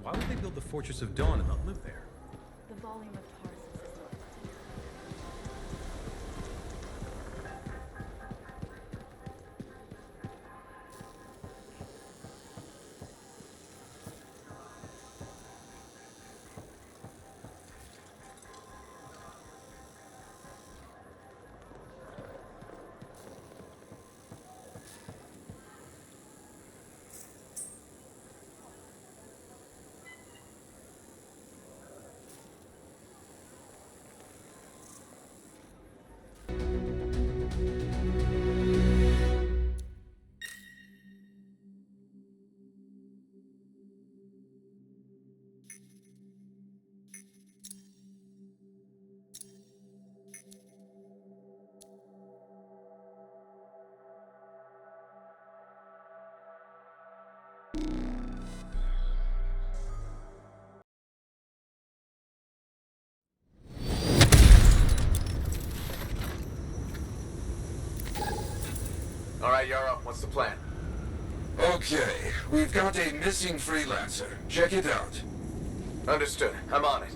Why would they build the Fortress of Dawn and not live there? The volume of tar is low. All right, Yarrow, what's the plan? Okay, we've got a missing freelancer. Check it out. Understood. I'm on it.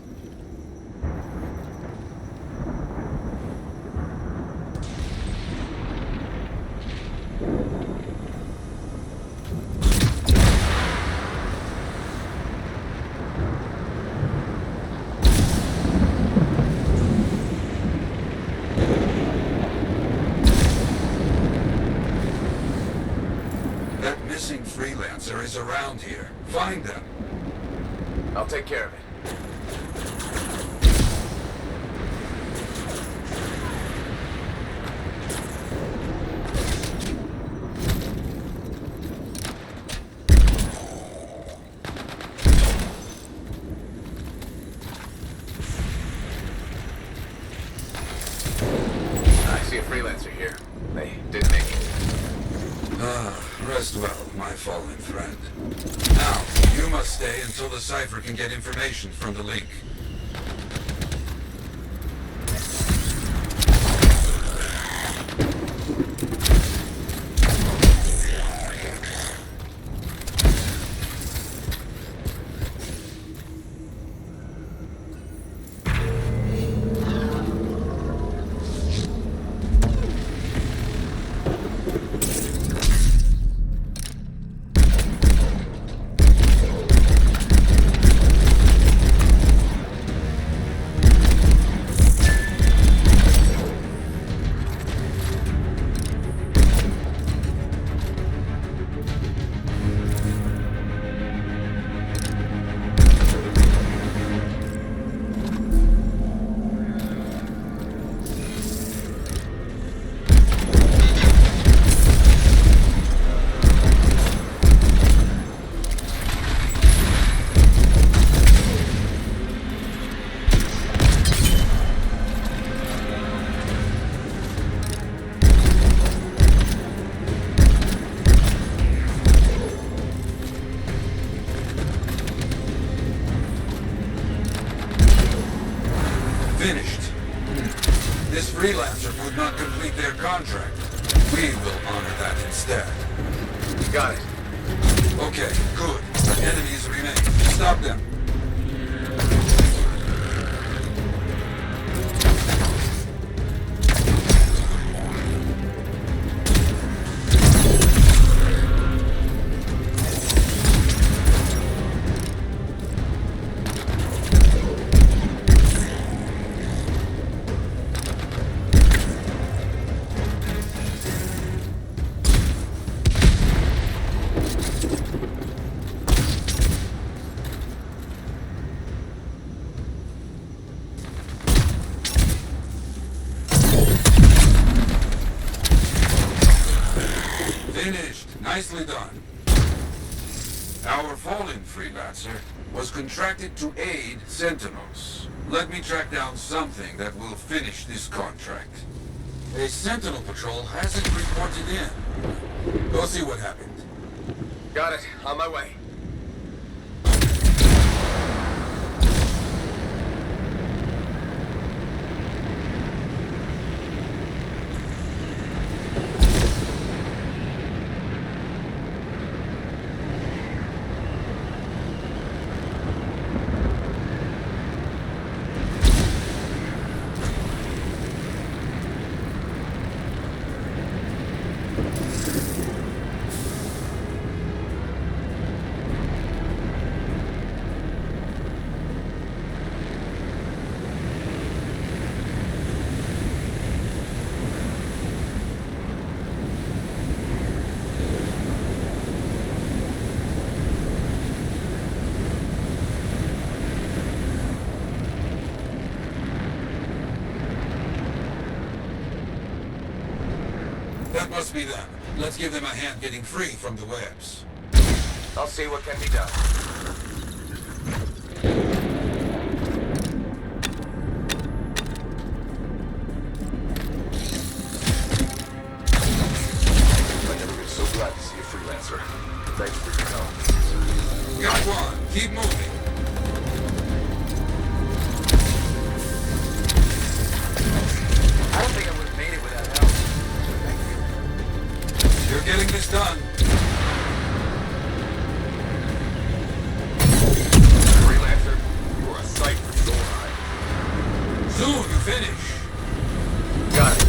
That missing freelancer is around here. Find them. I'll take care of it. I see a freelancer here. They didn't make it. Rest well, my fallen friend. Now, you must stay until the Cypher can get information from the link. Finished. This freelancer would not complete their contract. We will honor that instead. Got it. Okay, good. Enemies remain. Stop them. Finished. Nicely done. Our fallen freelancer was contracted to aid Sentinels. Let me track down something that will finish this contract. A Sentinel patrol hasn't reported in. Go see what happened. Got it. On my way. That must be them. Let's give them a hand getting free from the webs. I'll see what can be done. I've never been so glad to see a freelancer. Thanks for your help. Got one. Keep moving. I don't think I would have made it without help. Thank you. You're getting this done. Freelancer, you are a sight for sore eyes. Soon you finish. Got it.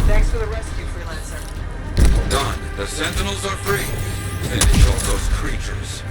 Thanks for the rescue, freelancer. Done. The Sentinels are free. Finish all those creatures.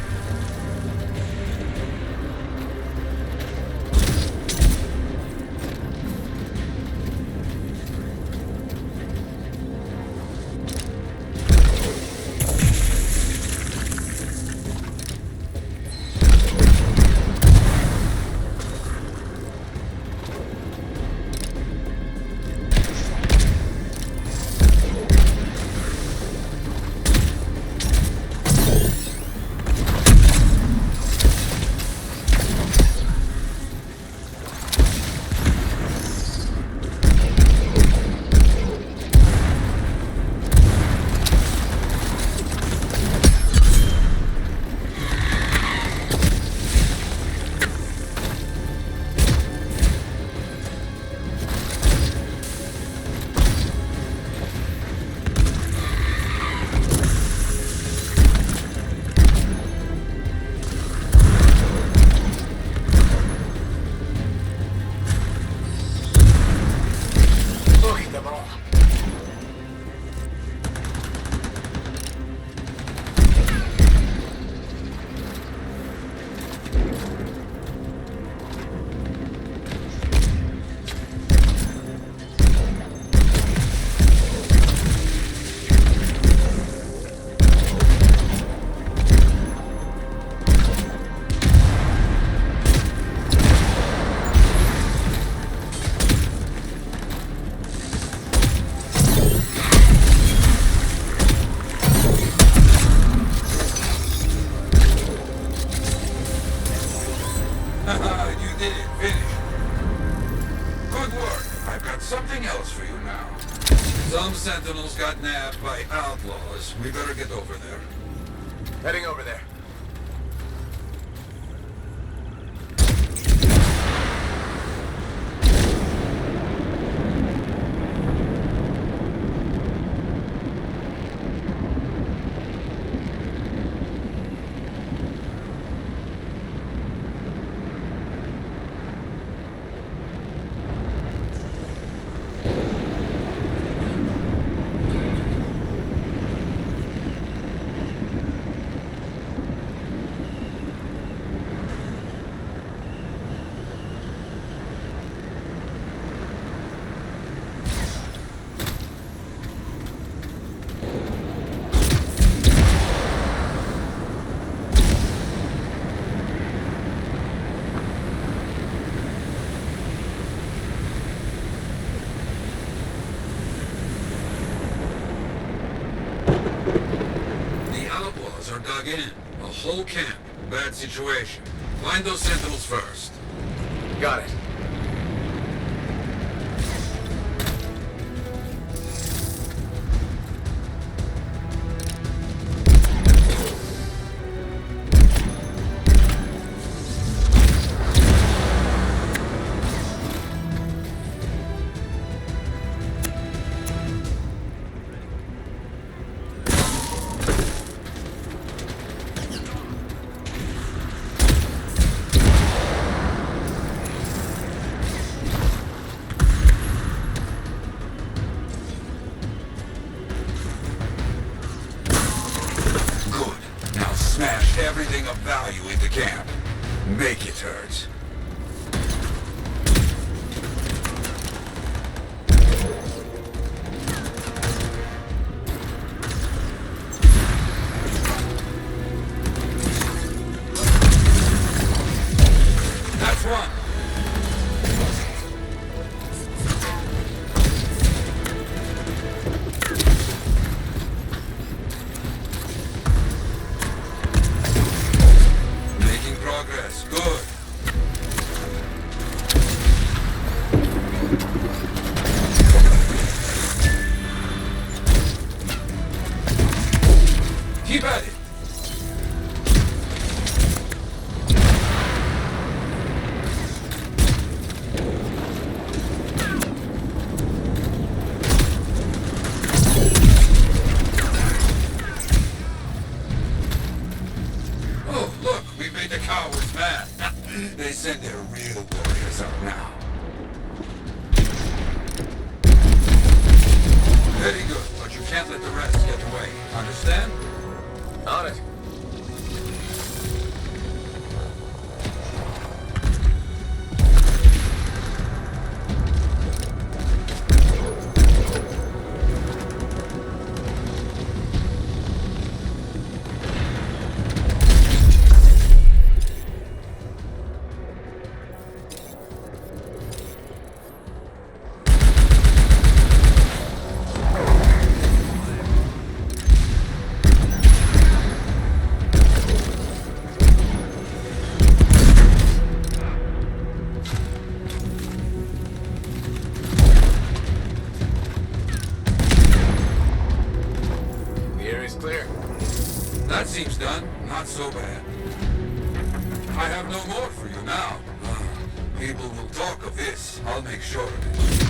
Sentinels got nabbed by outlaws. We better get over there. Heading over there. Are dug in. A whole camp. Bad situation. Find those sentinels first. Got it. Everything of value into camp. Make it hurt. That's one. send their real warriors out now. Very good, but you can't let the rest get away. Understand? On it. That seems done. Not so bad. I have no more for you now. People will talk of this. I'll make sure of it.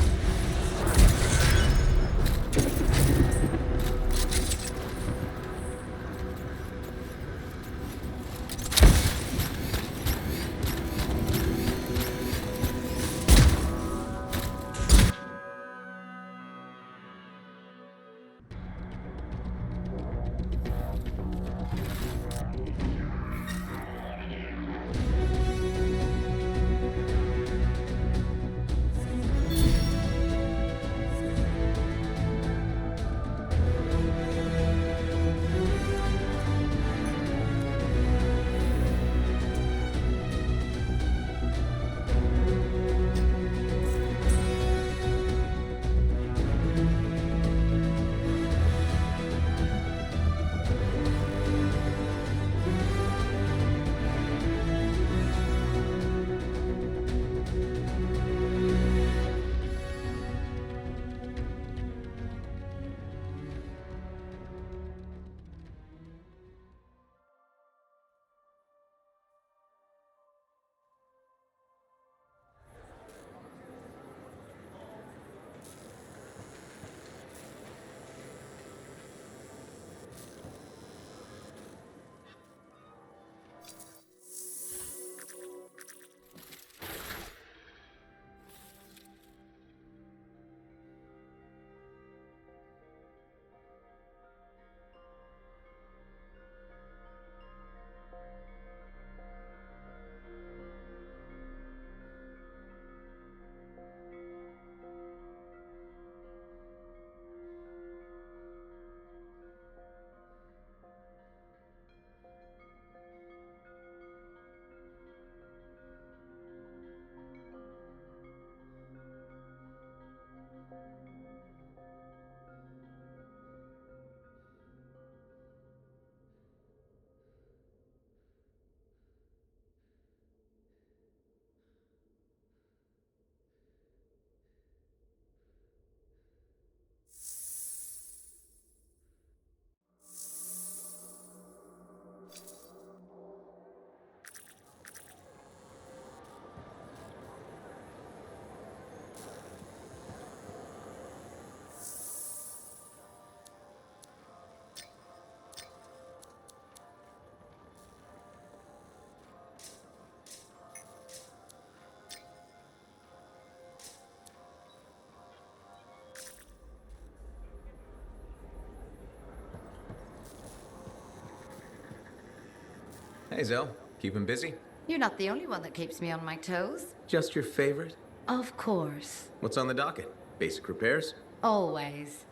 Hey, Zell. Keeping busy? You're not the only one that keeps me on my toes. Just your favorite? Of course. What's on the docket? Basic repairs? Always.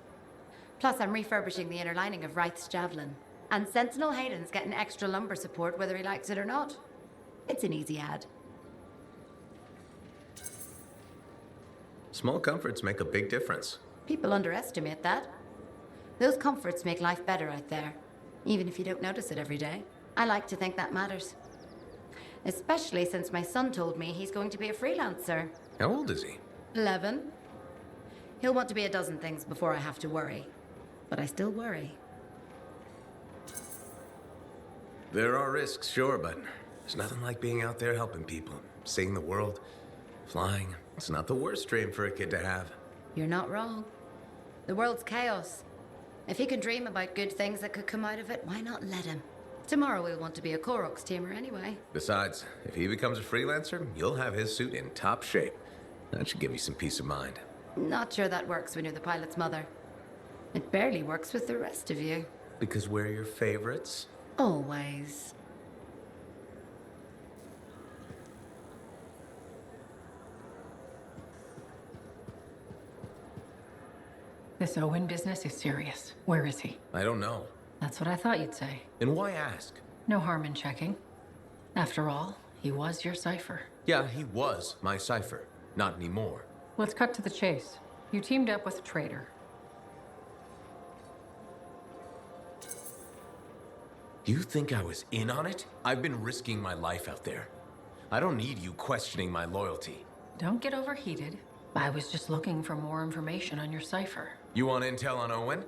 Plus, I'm refurbishing the inner lining of Wraith's javelin. And Sentinel Hayden's getting extra lumbar support whether he likes it or not. It's an easy ad. Small comforts make a big difference. People underestimate that. Those comforts make life better out there, even if you don't notice it every day. I like to think that matters. Especially since my son told me he's going to be a freelancer. How old is he? 11. He'll want to be a dozen things before I have to worry. But I still worry. There are risks, sure, but there's nothing like being out there helping people, seeing the world, flying. It's not the worst dream for a kid to have. You're not wrong. The world's chaos. If he can dream about good things that could come out of it, why not let him? Tomorrow we'll want to be a Koroks teamer anyway. Besides, if he becomes a freelancer, you'll have his suit in top shape. That should give you some peace of mind. Not sure that works when you're the pilot's mother. It barely works with the rest of you. Because we're your favorites? Always. This Owen business is serious. Where is he? I don't know. That's what I thought you'd say. And why ask? No harm in checking. After all, he was your cipher. Yeah, he was my cipher. Not anymore. Let's cut to the chase. You teamed up with a traitor. You think I was in on it? I've been risking my life out there. I don't need you questioning my loyalty. Don't get overheated. I was just looking for more information on your cipher. You want intel on Owen?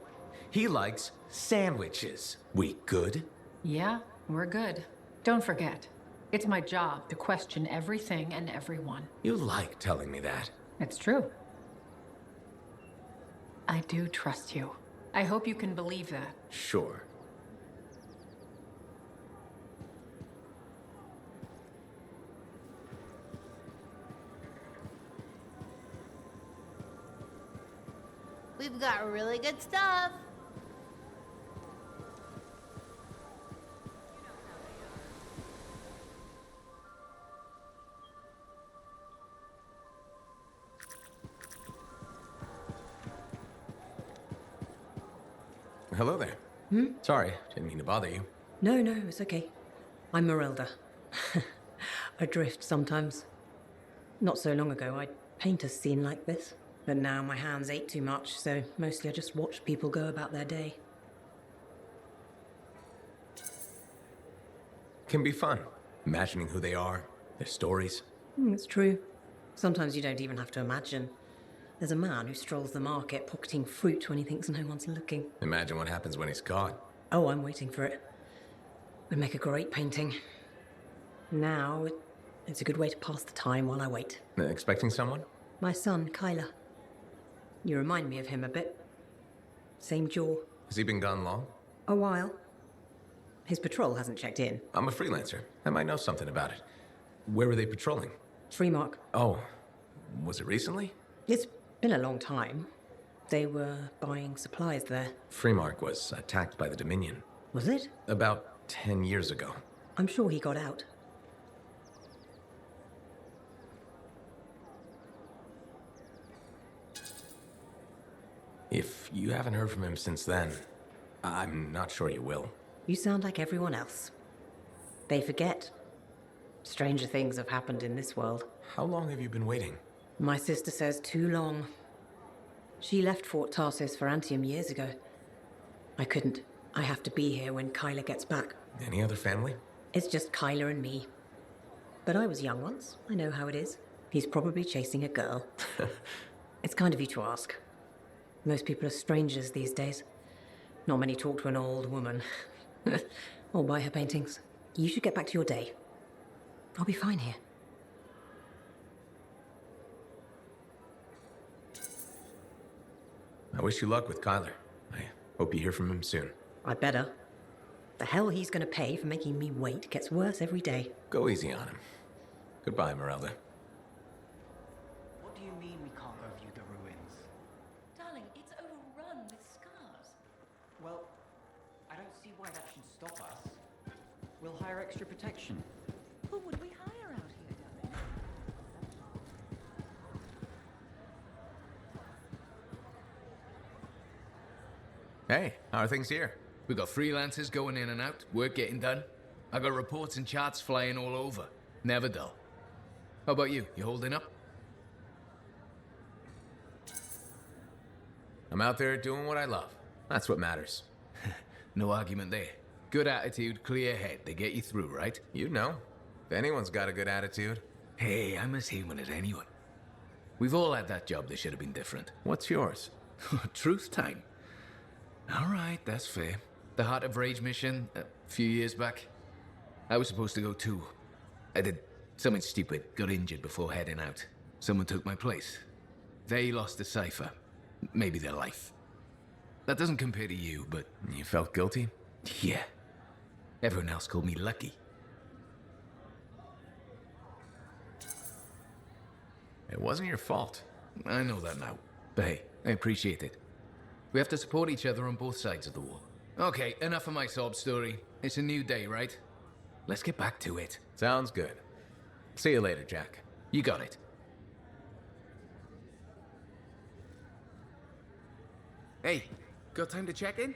He likes sandwiches. We good? Yeah, we're good. Don't forget, it's my job to question everything and everyone. You like telling me that. It's true. I do trust you. I hope you can believe that. Sure. We've got really good stuff. Hello there. Sorry, didn't mean to bother you. No, it's okay. I'm Merelda. I drift sometimes. Not so long ago, I'd paint a scene like this. But now my hands ache too much, so mostly I just watch people go about their day. Can be fun. Imagining who they are, their stories. It's true. Sometimes you don't even have to imagine. There's a man who strolls the market pocketing fruit when he thinks no one's looking. Imagine what happens when he's caught. Oh, I'm waiting for it. Would make a great painting. Now, it's a good way to pass the time while I wait. Expecting someone? My son, Kyler. You remind me of him a bit. Same jaw. Has he been gone long? A while. His patrol hasn't checked in. I'm a freelancer. I might know something about it. Where were they patrolling? Freemark. Oh, was it recently? It's been a long time. They were buying supplies there. Freemark was attacked by the Dominion. Was it? About 10 years ago. I'm sure he got out. If you haven't heard from him since then, I'm not sure you will. You sound like everyone else. They forget. Stranger things have happened in this world. How long have you been waiting? My sister says too long. She left Fort Tarsis for Anthem years ago. I couldn't. I have to be here when Kyler gets back. Any other family? It's just Kyler and me. But I was young once. I know how it is. He's probably chasing a girl. It's kind of you to ask. Most people are strangers these days. Not many talk to an old woman. Or buy her paintings. You should get back to your day. I'll be fine here. I wish you luck with Kyler. I hope you hear from him soon. I'd better. The hell he's gonna pay for making me wait gets worse every day. Go easy on him. Goodbye, Merelda. What do you mean we can't go view the ruins? Darling, it's overrun with scars. Well, I don't see why that should stop us. We'll hire extra protection. Who would we hire out here, darling? Hey, how are things here? We got freelancers going in and out, work getting done. I got reports and charts flying all over. Never dull. How about you? You holding up? I'm out there doing what I love. That's what matters. No argument there. Good attitude, clear head. They get you through, right? You know. If anyone's got a good attitude. Hey, I'm as human as anyone. We've all had that job that should have been different. What's yours? Truth time. All right, that's fair. The Heart of Rage mission, a few years back. I was supposed to go too. I did something stupid, got injured before heading out. Someone took my place. They lost the cipher. Maybe their life. That doesn't compare to you, but... You felt guilty? Yeah. Everyone else called me lucky. It wasn't your fault. I know that now. But hey, I appreciate it. We have to support each other on both sides of the war. Okay, enough of my sob story. It's a new day, right? Let's get back to it. Sounds good. See you later, Jack. You got it. Hey, got time to check in?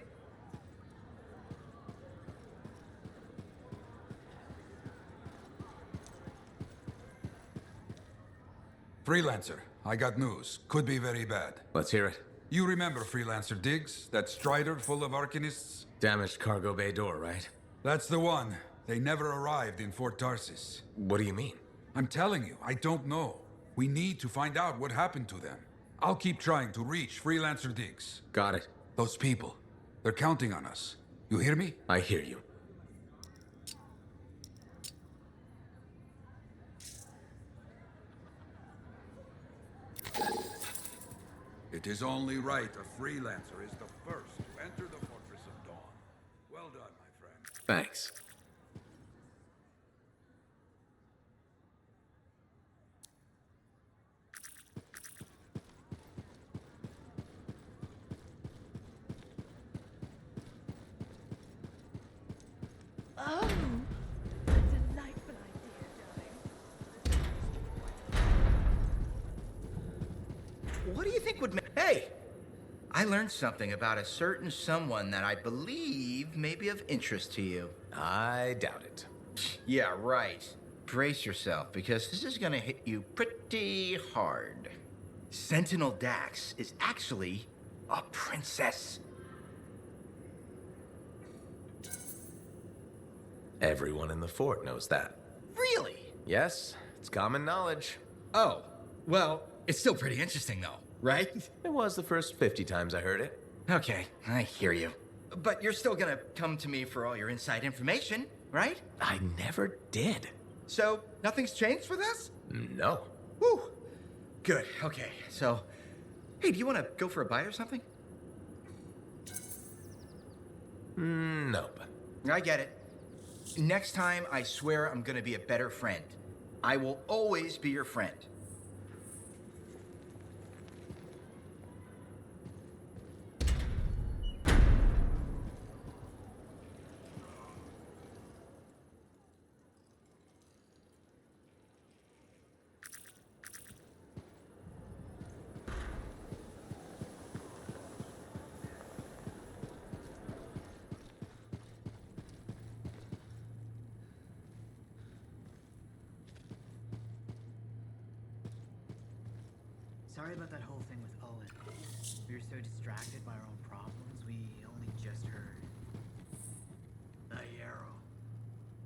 Freelancer, I got news. Could be very bad. Let's hear it. You remember Freelancer Diggs? That strider full of Arcanists? Damaged cargo bay door, right? That's the one. They never arrived in Fort Tarsis. What do you mean? I'm telling you, I don't know. We need to find out what happened to them. I'll keep trying to reach Freelancer Diggs. Got it. Those people, they're counting on us. You hear me? I hear you. It is only right a Freelancer is the first to enter the Fortress of Dawn. Well done, my friend. Thanks. Oh, a delightful idea, darling. What do you think would make... Hey! I learned something about a certain someone that I believe may be of interest to you. I doubt it. Yeah, right. Brace yourself, because this is gonna hit you pretty hard. Sentinel Dax is actually a princess. Everyone in the fort knows that. Really? Yes, it's common knowledge. Oh, well, it's still pretty interesting though, right? It was the first 50 times I heard it. Okay, I hear you. But you're still gonna come to me for all your inside information, right? I never did. So, nothing's changed with us? No. Whew. Good, okay, so... Hey, do you want to go for a bite or something? Nope. I get it. Next time, I swear I'm gonna be a better friend. I will always be your friend. Sorry about that whole thing with Owen. We were so distracted by our own problems, we only just heard. The arrow.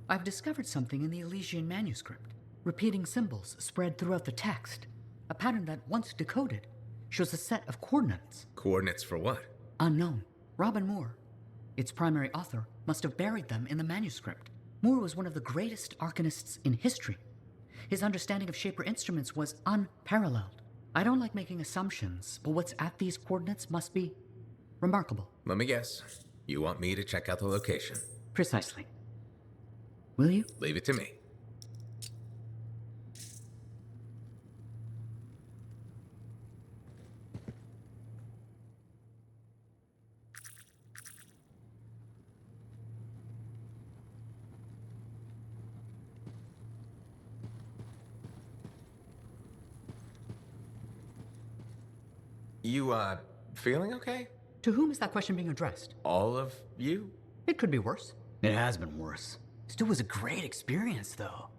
I've discovered something in the Elysian manuscript. Repeating symbols spread throughout the text. A pattern that, once decoded, shows a set of coordinates. Coordinates for what? Unknown. Robin Moore, its primary author, must have buried them in the manuscript. Moore was one of the greatest arcanists in history. His understanding of Shaper instruments was unparalleled. I don't like making assumptions, but what's at these coordinates must be remarkable. Let me guess. You want me to check out the location? Precisely. Will you? Leave it to me. You, feeling okay? To whom is that question being addressed? All of you? It could be worse. It has been worse. Still was a great experience, though.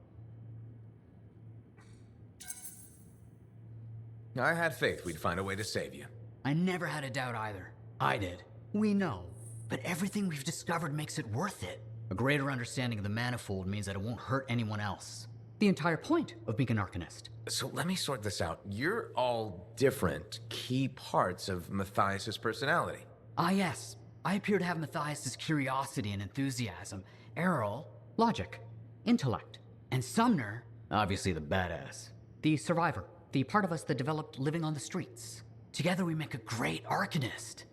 I had faith we'd find a way to save you. I never had a doubt either. I did. We know. But everything we've discovered makes it worth it. A greater understanding of the manifold means that it won't hurt anyone else. The entire point of being an Arcanist. So let me sort this out. You're all different key parts of Matthias's personality. Ah, yes. I appear to have Matthias's curiosity and enthusiasm. Errol, logic, intellect. And Sumner, obviously the badass. The survivor, the part of us that developed living on the streets. Together we make a great Arcanist.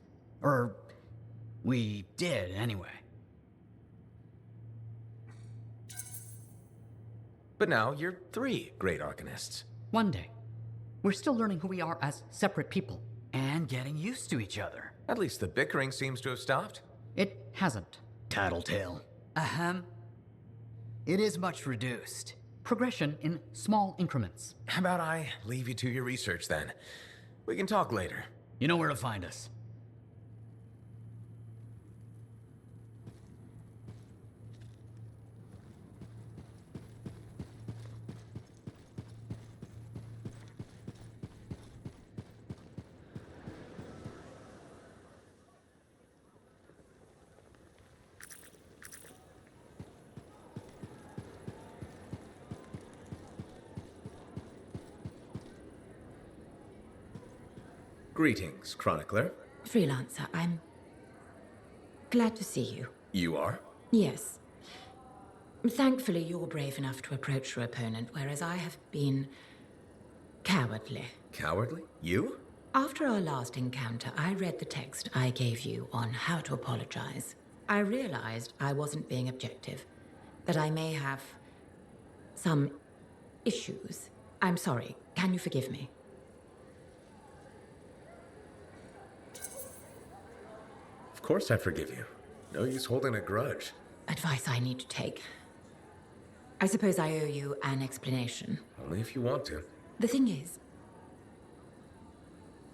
Or, we did, anyway. But now you're 3 great Arcanists. One day. We're still learning who we are as separate people. And getting used to each other. At least the bickering seems to have stopped. It hasn't. Tattletale. It is much reduced. Progression in small increments. How about I leave you to your research then? We can talk later. You know where to find us. Greetings, Chronicler. Freelancer, I'm glad to see you. You are? Yes. Thankfully, you're brave enough to approach your opponent, whereas I have been cowardly. Cowardly? You? After our last encounter, I read the text I gave you on how to apologize. I realized I wasn't being objective, that I may have some issues. I'm sorry. Can you forgive me? Of course I forgive you. No use holding a grudge. Advice I need to take. I suppose I owe you an explanation. Only if you want to. The thing is,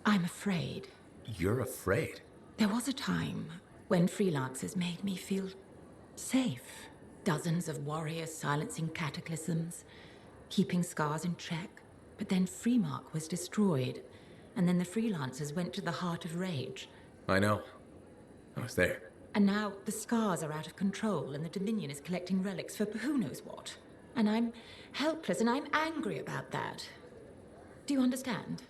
I'm afraid. You're afraid? There was a time when freelancers made me feel safe. Dozens of warriors silencing cataclysms, keeping scars in check. But then Freemark was destroyed, and then the freelancers went to the heart of rage. I know. I was there. And now the scars are out of control, and the Dominion is collecting relics for who knows what. And I'm helpless, and I'm angry about that. Do you understand?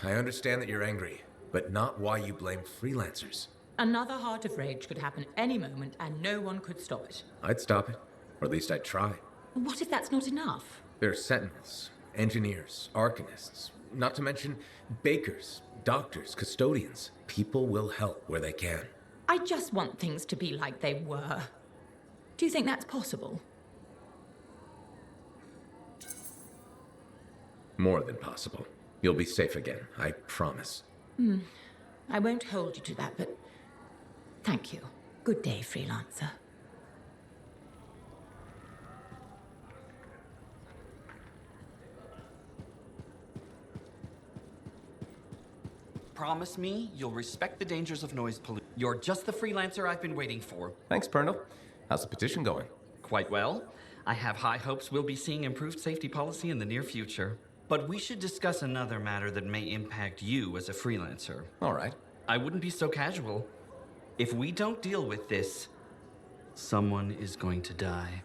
I understand that you're angry, but not why you blame freelancers. Another Heart of Rage could happen any moment, and no one could stop it. I'd stop it, or at least I'd try. What if that's not enough? There are sentinels, engineers, arcanists, not to mention bakers, doctors, custodians. People will help where they can. I just want things to be like they were. Do you think that's possible? More than possible. You'll be safe again, I promise. I won't hold you to that, but thank you. Good day, freelancer. Promise me you'll respect the dangers of noise pollution. You're just the freelancer I've been waiting for. Thanks, Pernal. How's the petition going? Quite well. I have high hopes we'll be seeing improved safety policy in the near future. But we should discuss another matter that may impact you as a freelancer. All right. I wouldn't be so casual. If we don't deal with this, someone is going to die.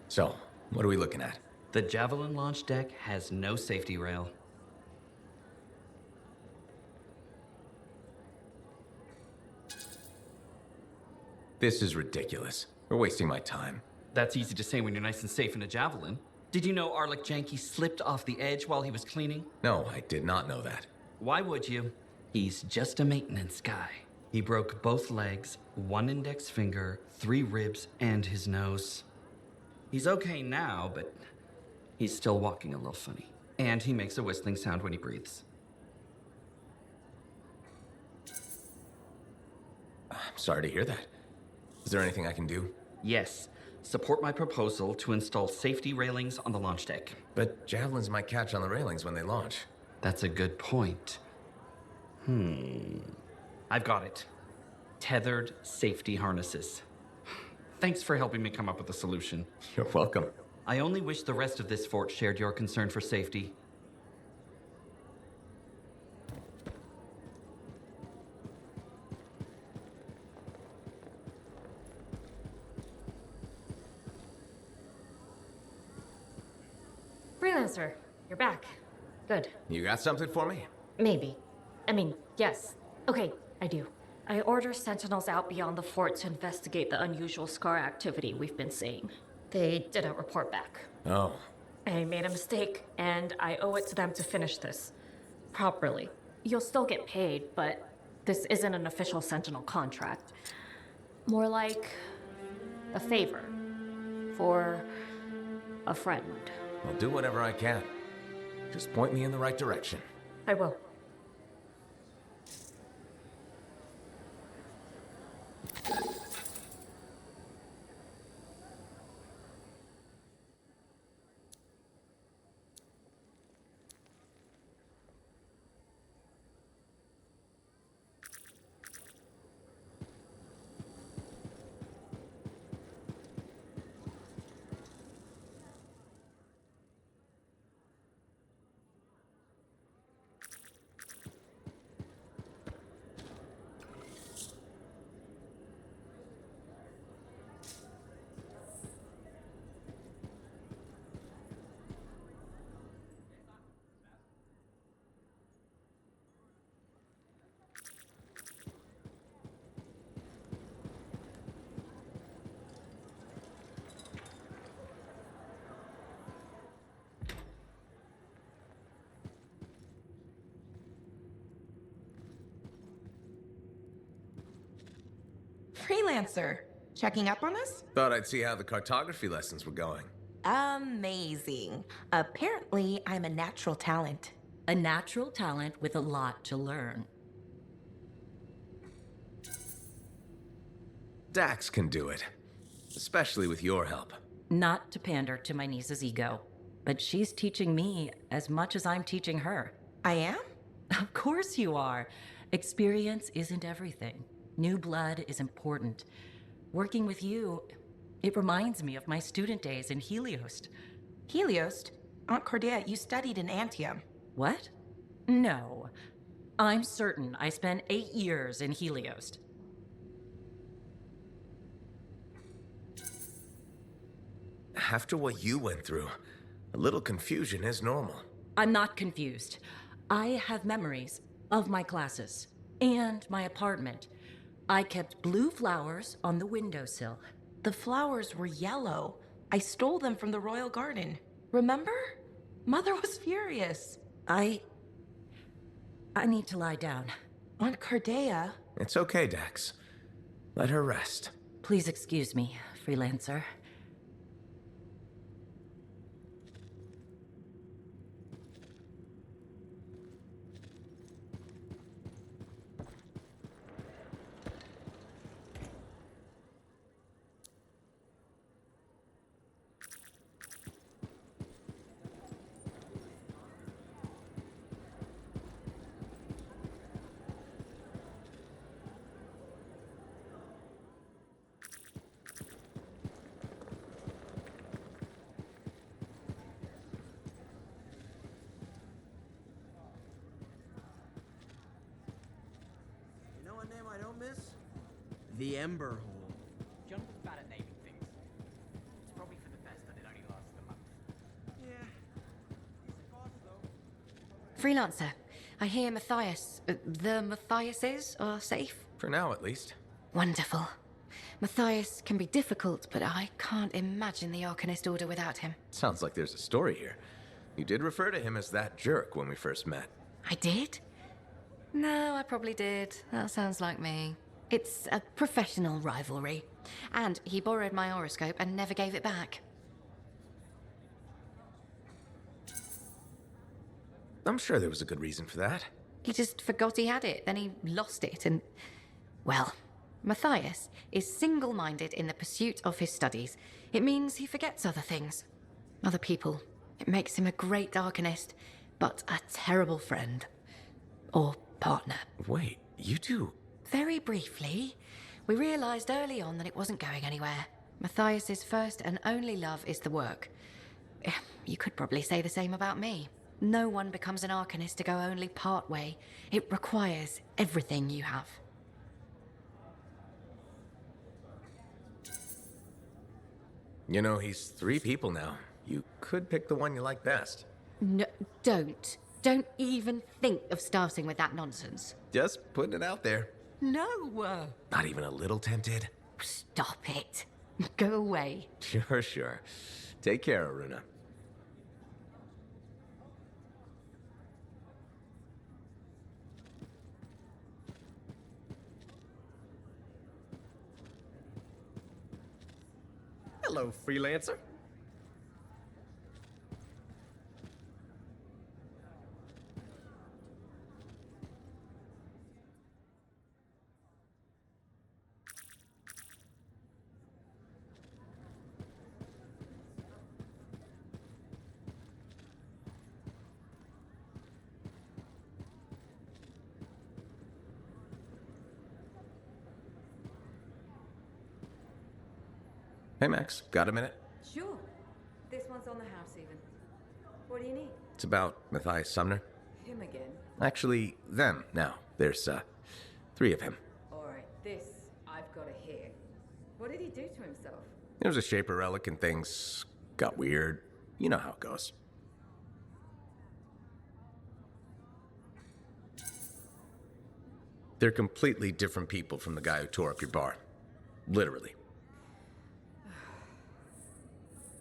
So, what are we looking at? The Javelin launch deck has no safety rail. This is ridiculous. We're wasting my time. That's easy to say when you're nice and safe in a Javelin. Did you know Arlik Janky slipped off the edge while he was cleaning? No, I did not know that. Why would you? He's just a maintenance guy. He broke both legs, 1 index finger, 3 ribs, and his nose. He's okay now, but he's still walking a little funny. And he makes a whistling sound when he breathes. I'm sorry to hear that. Is there anything I can do? Yes. Support my proposal to install safety railings on the launch deck. But javelins might catch on the railings when they launch. That's a good point. I've got it. Tethered safety harnesses. Thanks for helping me come up with a solution. You're welcome. I only wish the rest of this fort shared your concern for safety. Freelancer, you're back. Good. You got something for me? Maybe. I mean, yes. Okay, I do. I order sentinels out beyond the fort to investigate the unusual scar activity we've been seeing. They didn't report back. Oh. I made a mistake, and I owe it to them to finish this properly. You'll still get paid, but this isn't an official Sentinel contract. More like a favor for a friend. I'll do whatever I can. Just point me in the right direction. I will. Freelancer. Checking up on us? Thought I'd see how the cartography lessons were going. Amazing. Apparently, I'm a natural talent. A natural talent with a lot to learn. Dax can do it. Especially with your help. Not to pander to my niece's ego, but she's teaching me as much as I'm teaching her. I am? Of course you are. Experience isn't everything. New blood is important. Working with you, it reminds me of my student days in Heliost. Heliost? Aunt Cordelia, you studied in Anthem. What? No. I'm certain I spent 8 years in Heliost. After what you went through, a little confusion is normal. I'm not confused. I have memories of my classes and my apartment. I kept blue flowers on the windowsill. The flowers were yellow. I stole them from the royal garden. Remember? Mother was furious. I need to lie down. Aunt Cordelia. It's okay, Dax. Let her rest. Please excuse me, freelancer. The Ember Hole. John was bad at naming things. It's probably for the best that it only lasted a month. Yeah. Freelancer, I hear the Matthiases are safe? For now, at least. Wonderful. Matthias can be difficult, but I can't imagine the Arcanist Order without him. Sounds like there's a story here. You did refer to him as that jerk when we first met. I did? No, I probably did. That sounds like me. It's a professional rivalry. And he borrowed my horoscope and never gave it back. I'm sure there was a good reason for that. He just forgot he had it, then he lost it, and... Well, Matthias is single-minded in the pursuit of his studies. It means he forgets other things. Other people. It makes him a great Arcanist, but a terrible friend. Or partner. Wait, you two... Very briefly, we realized early on that it wasn't going anywhere. Matthias's first and only love is the work. You could probably say the same about me. No one becomes an Arcanist to go only part way. It requires everything you have. You know, he's 3 people now. You could pick the one you like best. No, don't. Don't even think of starting with that nonsense. Just putting it out there. No! Not even a little tempted? Stop it. Go away. Sure. Take care, Aruna. Hello, freelancer. Hey, Max, got a minute? Sure. This one's on the house, even. What do you need? It's about Matthias Sumner. Him again? Actually, them now. There's, 3 of him. Alright, this I've gotta hear. What did he do to himself? There was a Shaper relic and things got weird. You know how it goes. They're completely different people from the guy who tore up your bar. Literally.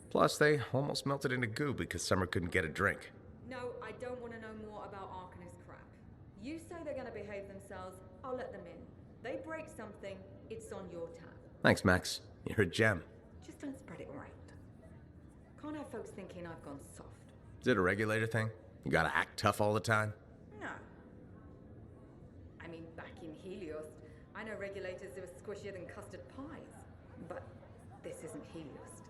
Plus, they almost melted into goo because Summer couldn't get a drink. No, I don't want to know more about Arcanist crap. You say they're gonna behave themselves, I'll let them in. They break something, it's on your tab. Thanks, Max. You're a gem. Just don't spread it around. Can't have folks thinking I've gone soft. Is it a regulator thing? You gotta act tough all the time? No. I mean, back in Helios, I know regulators who are squishier than custard pies. But this isn't Helios.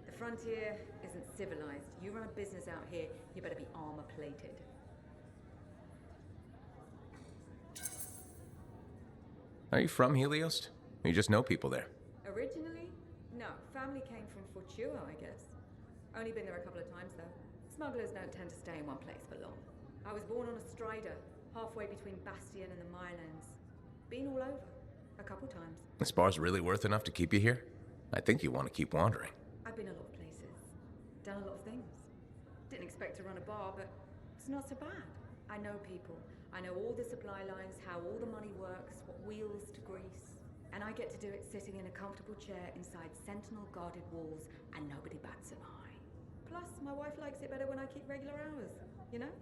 The frontier isn't civilized. You run a business out here, you better be armor-plated. Are you from Helios? Or you just know people there? Originally? No. Family came from Fortua, I guess. Only been there a couple of times, though. Smugglers don't tend to stay in one place for long. I was born on a strider, halfway between Bastion and the Mylands. Been all over. A couple times. This bar's really worth enough to keep you here? I think you want to keep wandering. I've been a lot of places. Done a lot of things. Didn't expect to run a bar, but it's not so bad. I know people. I know all the supply lines, how all the money works, what wheels to grease. And I get to do it sitting in a comfortable chair inside Sentinel-guarded walls, and nobody bats an eye. Plus, my wife likes it better when I keep regular hours, you know?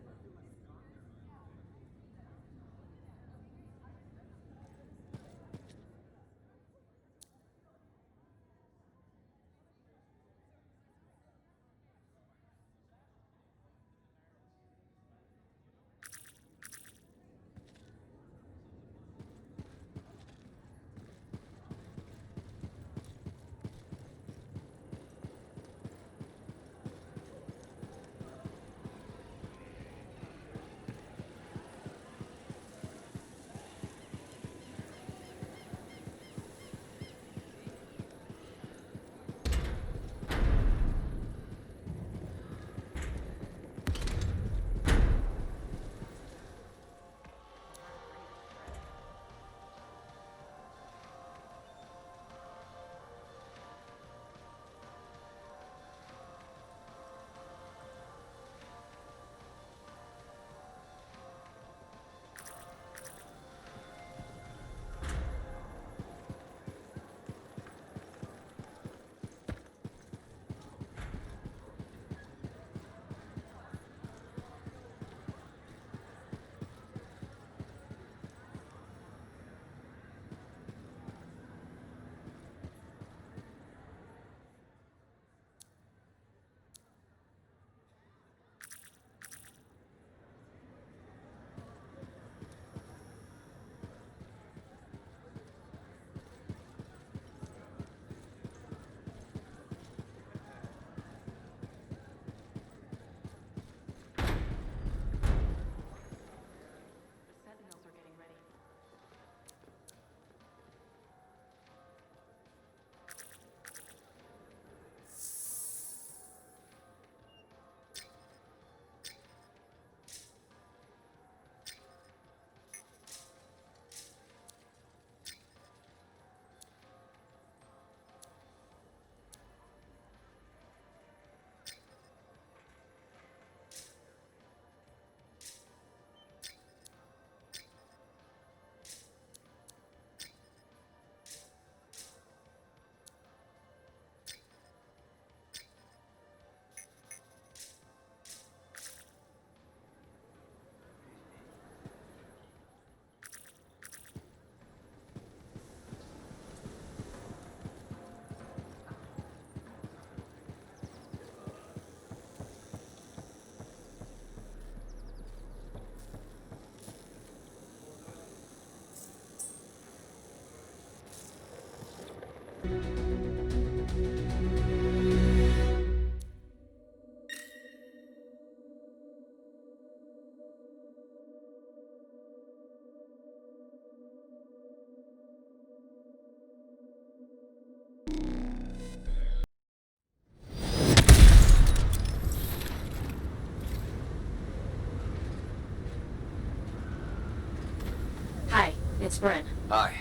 it's Bryn. Hi.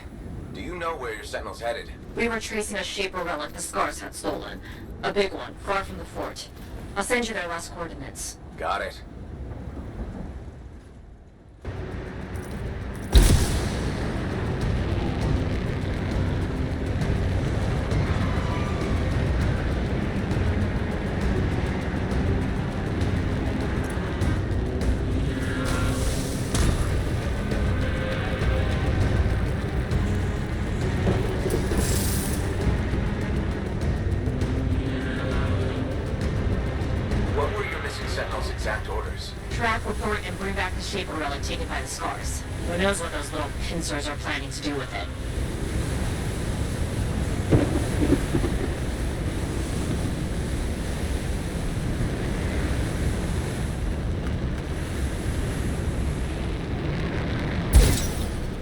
Do you know where your sentinel's headed? We were tracing a shaper relic the Scars had stolen. A big one, far from the fort. I'll send you their last coordinates. Got it. Shaper relic taken by the Scars. Who knows what those little pincers are planning to do with it?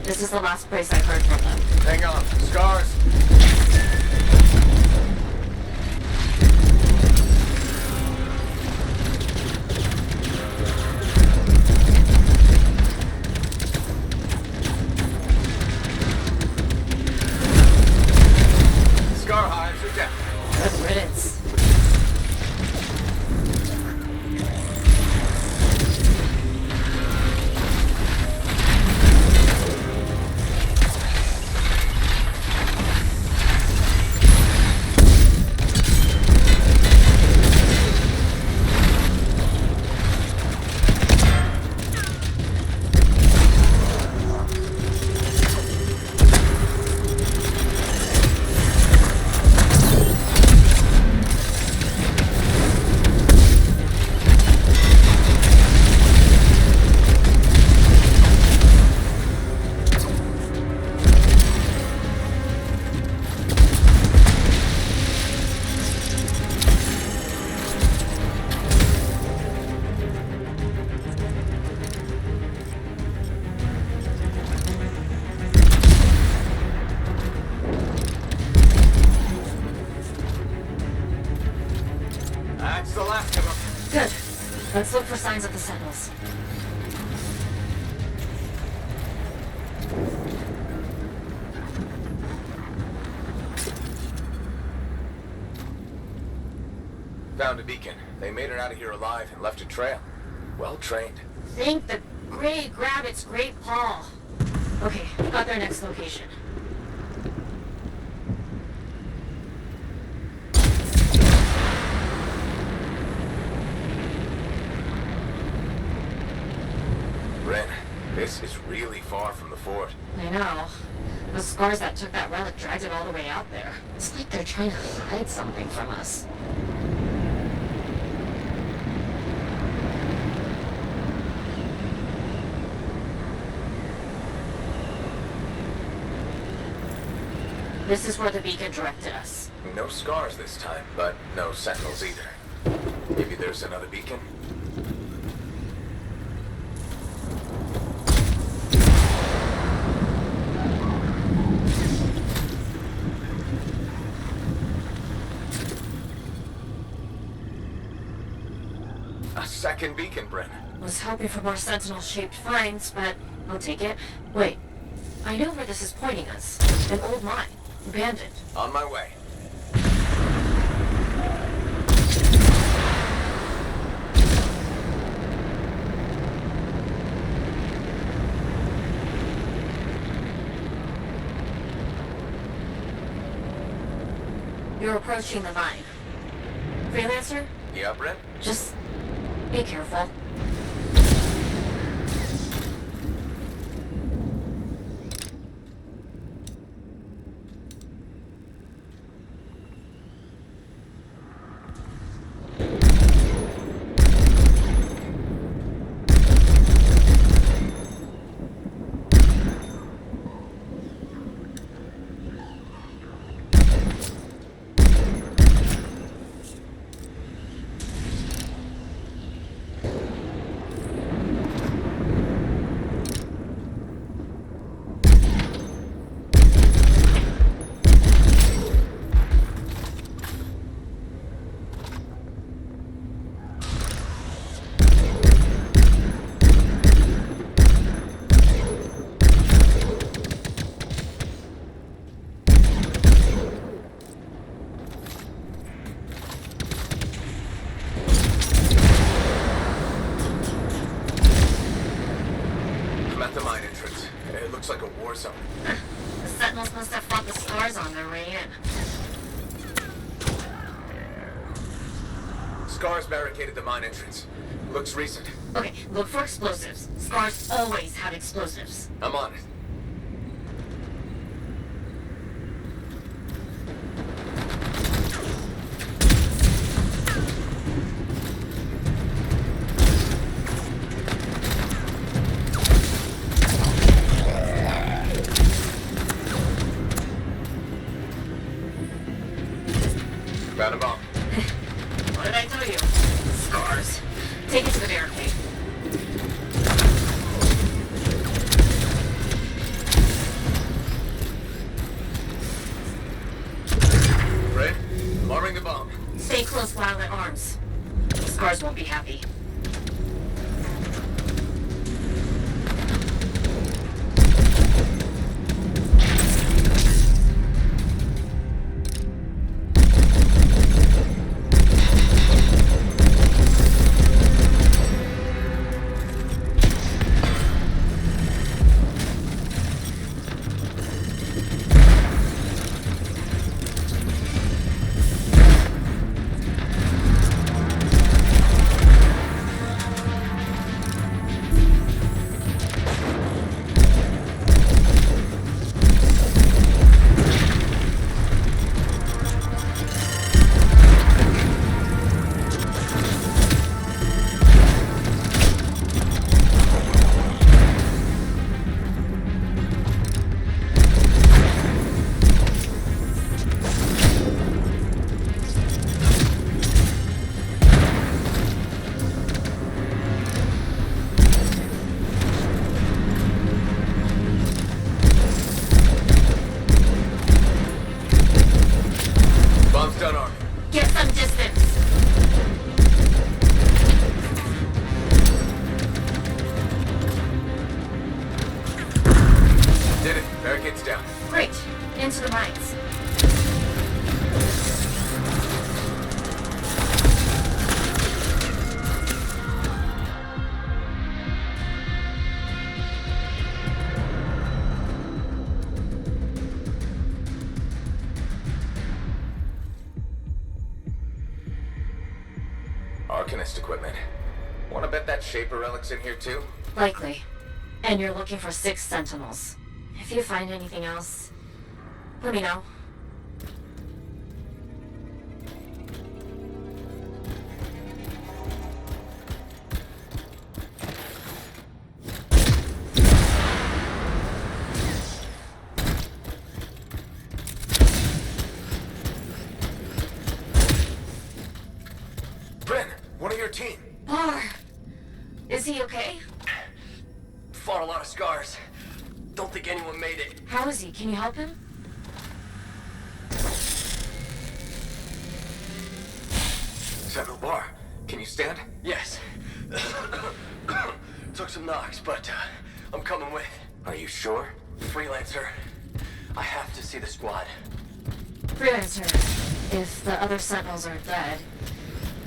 This is the last place I've heard from them. Hang on, Scars! Let's look for signs of the Sentinels. Found a beacon. They made it out of here alive and left a trail. Well trained. Think the Grey grab its great paw. Okay, got their next location. Bryn, this is really far from the fort. I know. The Scars that took that relic dragged it all the way out there. It's like they're trying to hide something from us. This is where the beacon directed us. No Scars this time, but no Sentinels either. Maybe there's another beacon? A second beacon, Bryn. Was hoping for more Sentinel-shaped finds, but I'll take it. Wait, I know where this is pointing us. An old mine. Abandoned. On my way. You're approaching the mine. Freelancer? Yeah, Bryn? Just be careful. Scars barricaded the mine entrance. Looks recent. Okay, look for explosives. Scars always have explosives. I'm on it. Found a bomb. What did I tell you? Scars. Take it to the barricade. Red, I'm arming the bomb. Stay close while it arms. Scars won't be happy. Bomb's done arming. Get some distance. Did it. Barricade's down. Great. Into the mines. Arcanist equipment. Wanna bet that Shaper relic's in here too? Likely. And you're looking for 6 sentinels. If you find anything else, let me know. Bryn, one of your team. Bar. Is he okay? Fought a lot of scars. Don't think anyone made it. How is he? Can you help him? Sentinel Bar, can you stand? Yes. Took some knocks, but I'm coming with. Are you sure? Freelancer, I have to see the squad. Freelancer, if the other sentinels are dead,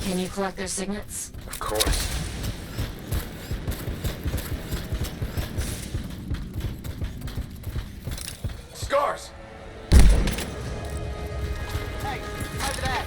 can you collect their signets? Of course. Scars! Hey, how's that?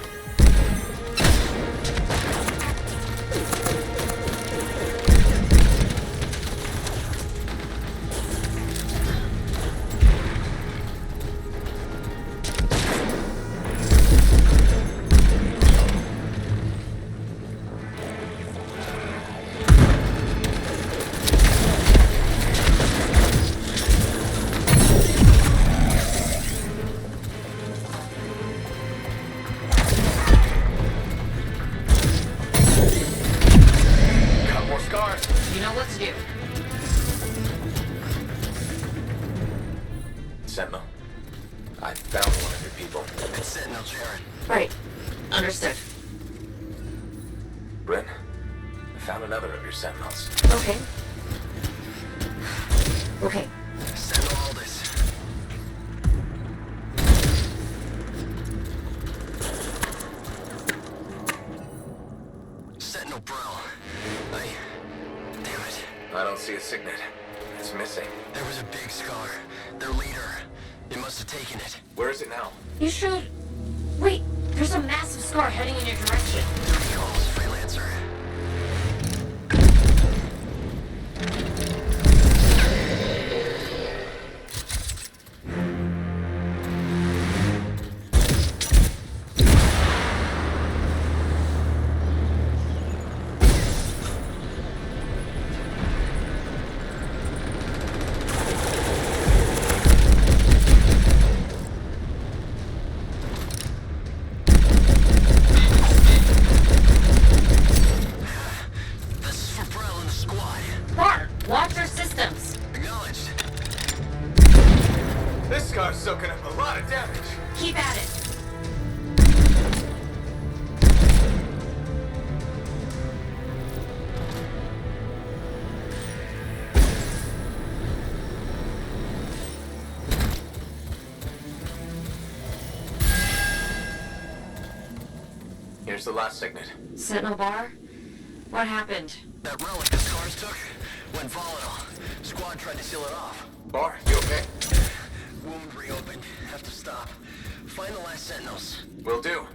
You know what to do. Sentinel, I found one of your people. It's Sentinel Sharon. Right. Understood. Bryn, I found another of your sentinels. Okay. Okay. Sentinel Aldous. Sentinel Brill. Damn it. I don't see a signet. It's missing. There was a big scar. Their leader. They must have taken it. Where is it now? You should... Wait, there's a massive scar heading in your direction. Calls, Here's the last signet. Sentinel bar? What happened? That relic the scars took went volatile. Squad tried to seal it off. Bar, you okay? Wound reopened. Have to stop. Find the last sentinels. Will do.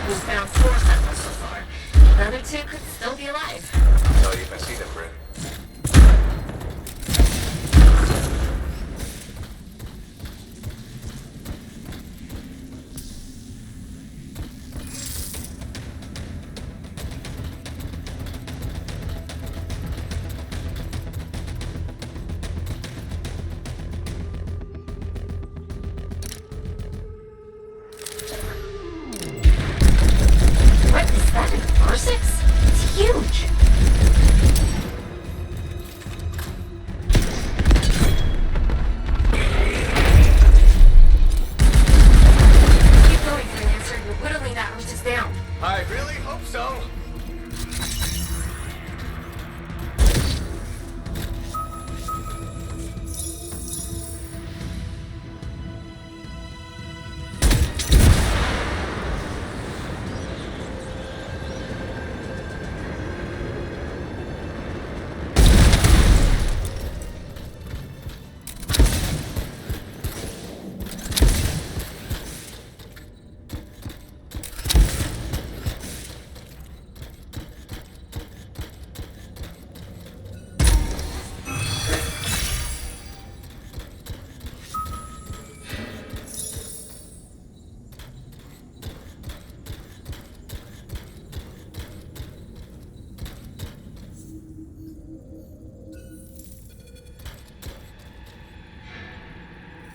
We found 4 sentinels so far. The other 2 could still be alive. I'll tell you if I see them, Bryn. What is that in parsecs? It's huge. Keep going, Freelancer. You're whittling that horses down. I really hope so.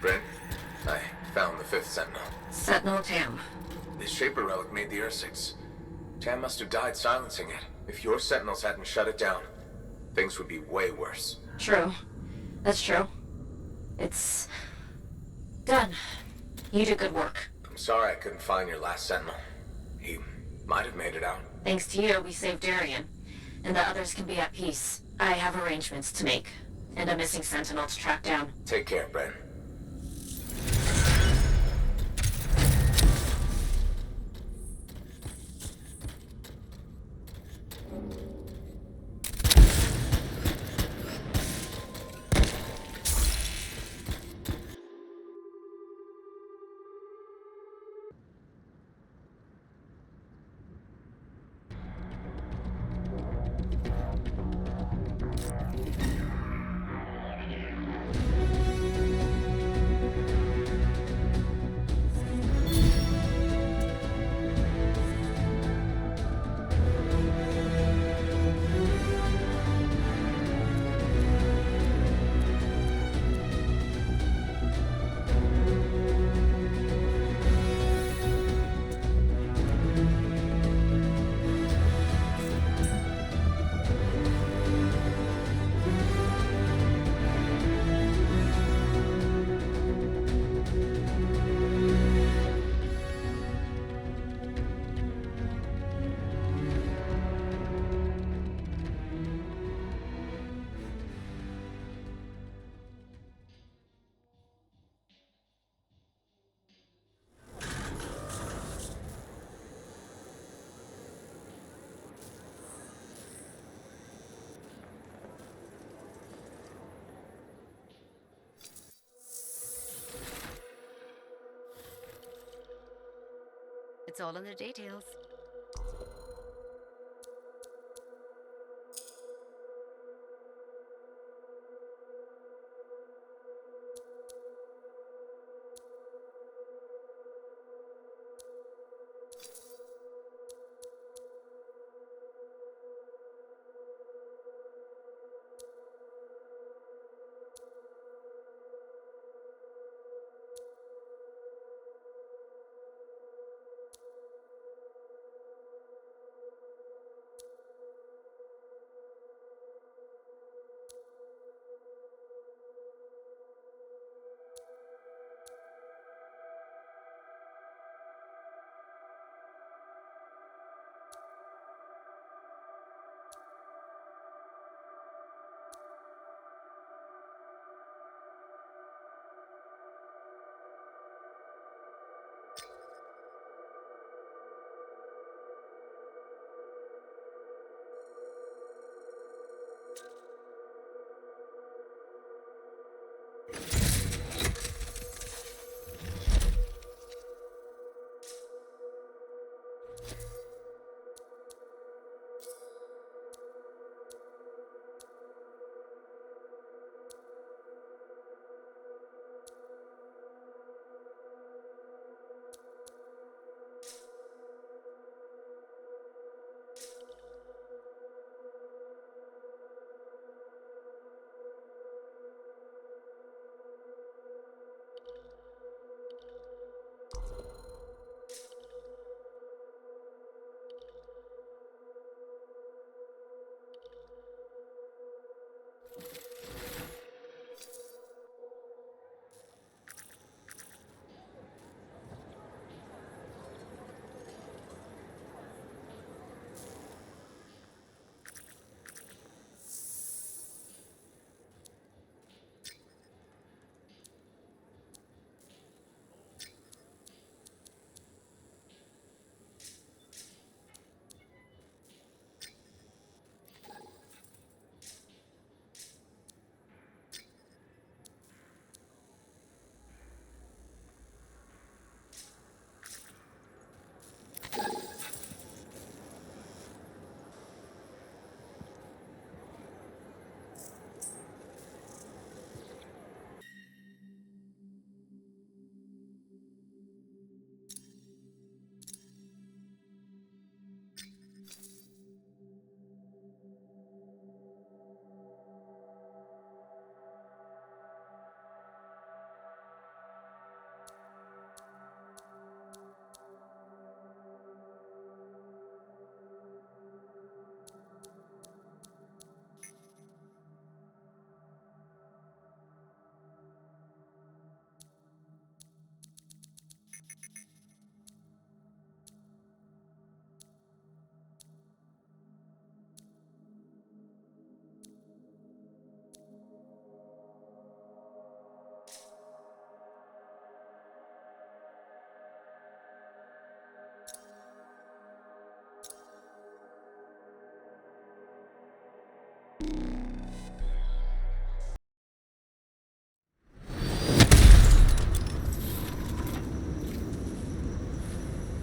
Bryn, I found the 5th Sentinel. Sentinel Tam. This Shaper relic made the Ursix. Tam must have died silencing it. If your Sentinels hadn't shut it down, things would be way worse. True. That's true. It's done. You did good work. I'm sorry I couldn't find your last Sentinel. He might have made it out. Thanks to you, we saved Darien. And the others can be at peace. I have arrangements to make. And a missing Sentinel to track down. Take care, Bryn. It's all in the details.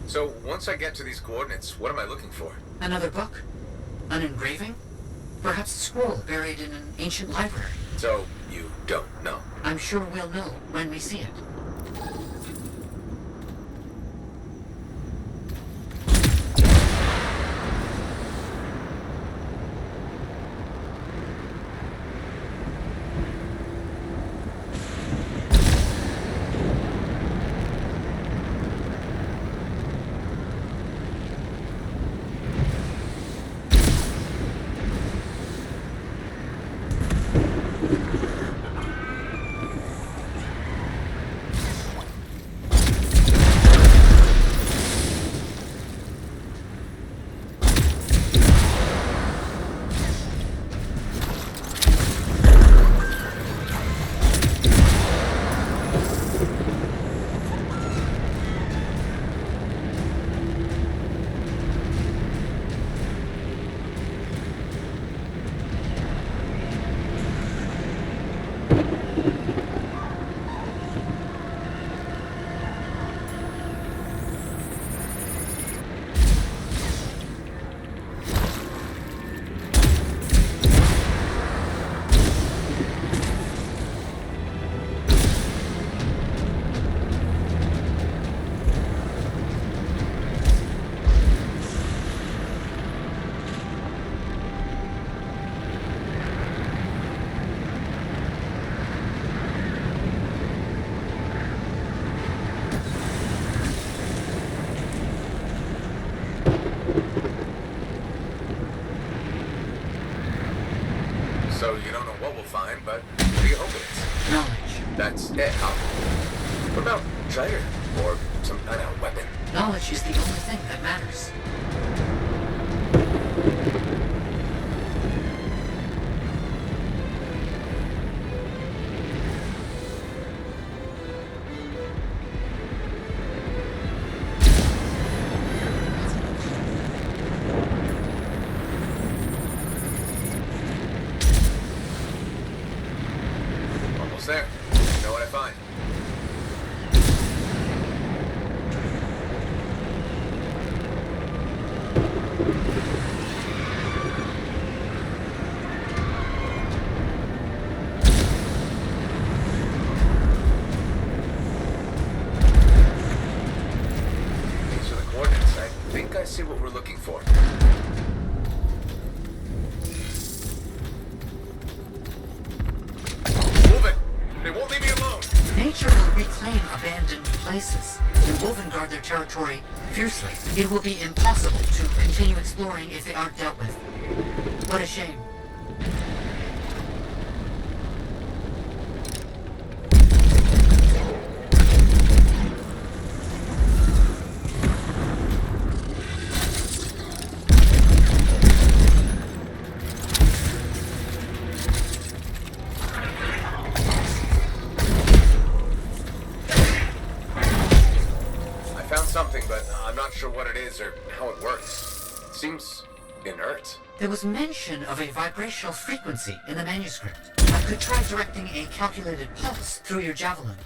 So, once I get to these coordinates, what am I looking for? Another book? An engraving? Perhaps a scroll buried in an ancient library. So, you don't know? I'm sure we'll know when we see it. So you don't know what we'll find, but what do you hope it is? Knowledge. That's it, huh? What about treasure? Or some kind of weapon? Knowledge is the only thing that matters. Almost there. You know what I find? Let's see what we're looking for. Move it! They won't leave me alone! Nature will reclaim abandoned places. The Wolven guard their territory fiercely. It will be impossible to continue exploring if they aren't dealt with. What a shame. Sure what it is or how it works. It seems inert. There was mention of a vibrational frequency in the manuscript. I could try directing a calculated pulse through your javelin.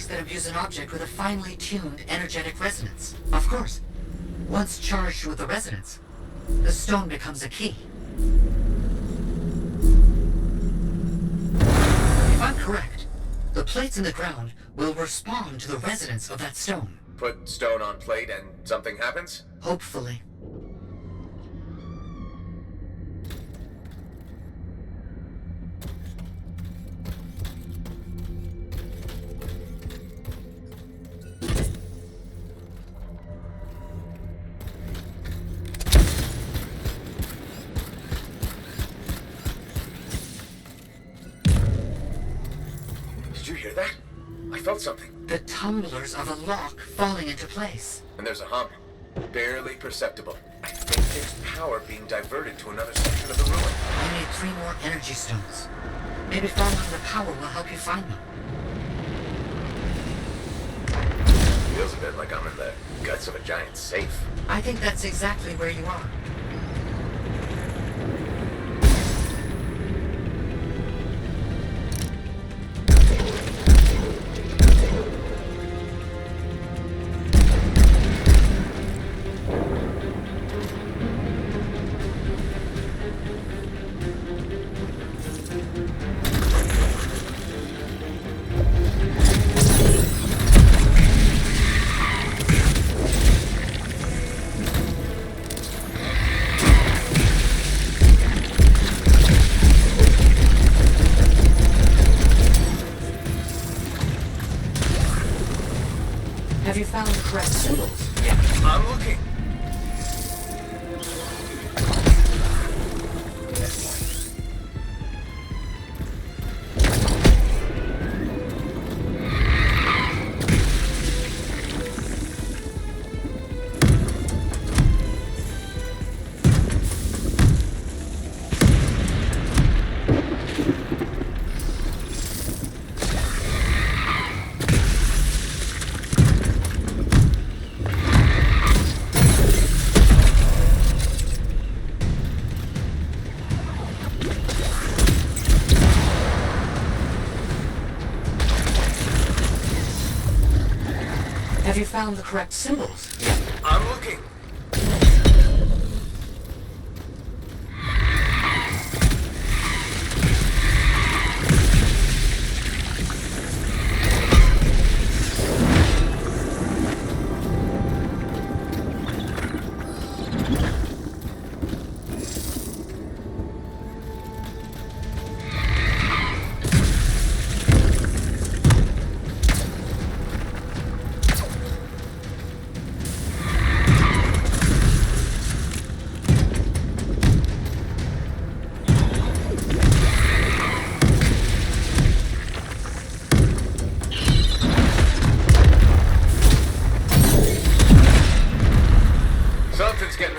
That imbues an object with a finely tuned energetic resonance. Of course, once charged with the resonance, the stone becomes a key. If I'm correct, the plates in the ground will respond to the resonance of that stone. Put stone on plate and something happens? Hopefully. Something. The tumblers of a lock falling into place. And there's a hum. Barely perceptible. I think there's power being diverted to another section of the ruin. I need 3 more energy stones. Maybe following the power will help you find them. Feels a bit like I'm in the guts of a giant safe. I think that's exactly where you are. Have you found the correct symbols? Yeah, I'm looking. Have you found the correct symbols? I'm looking.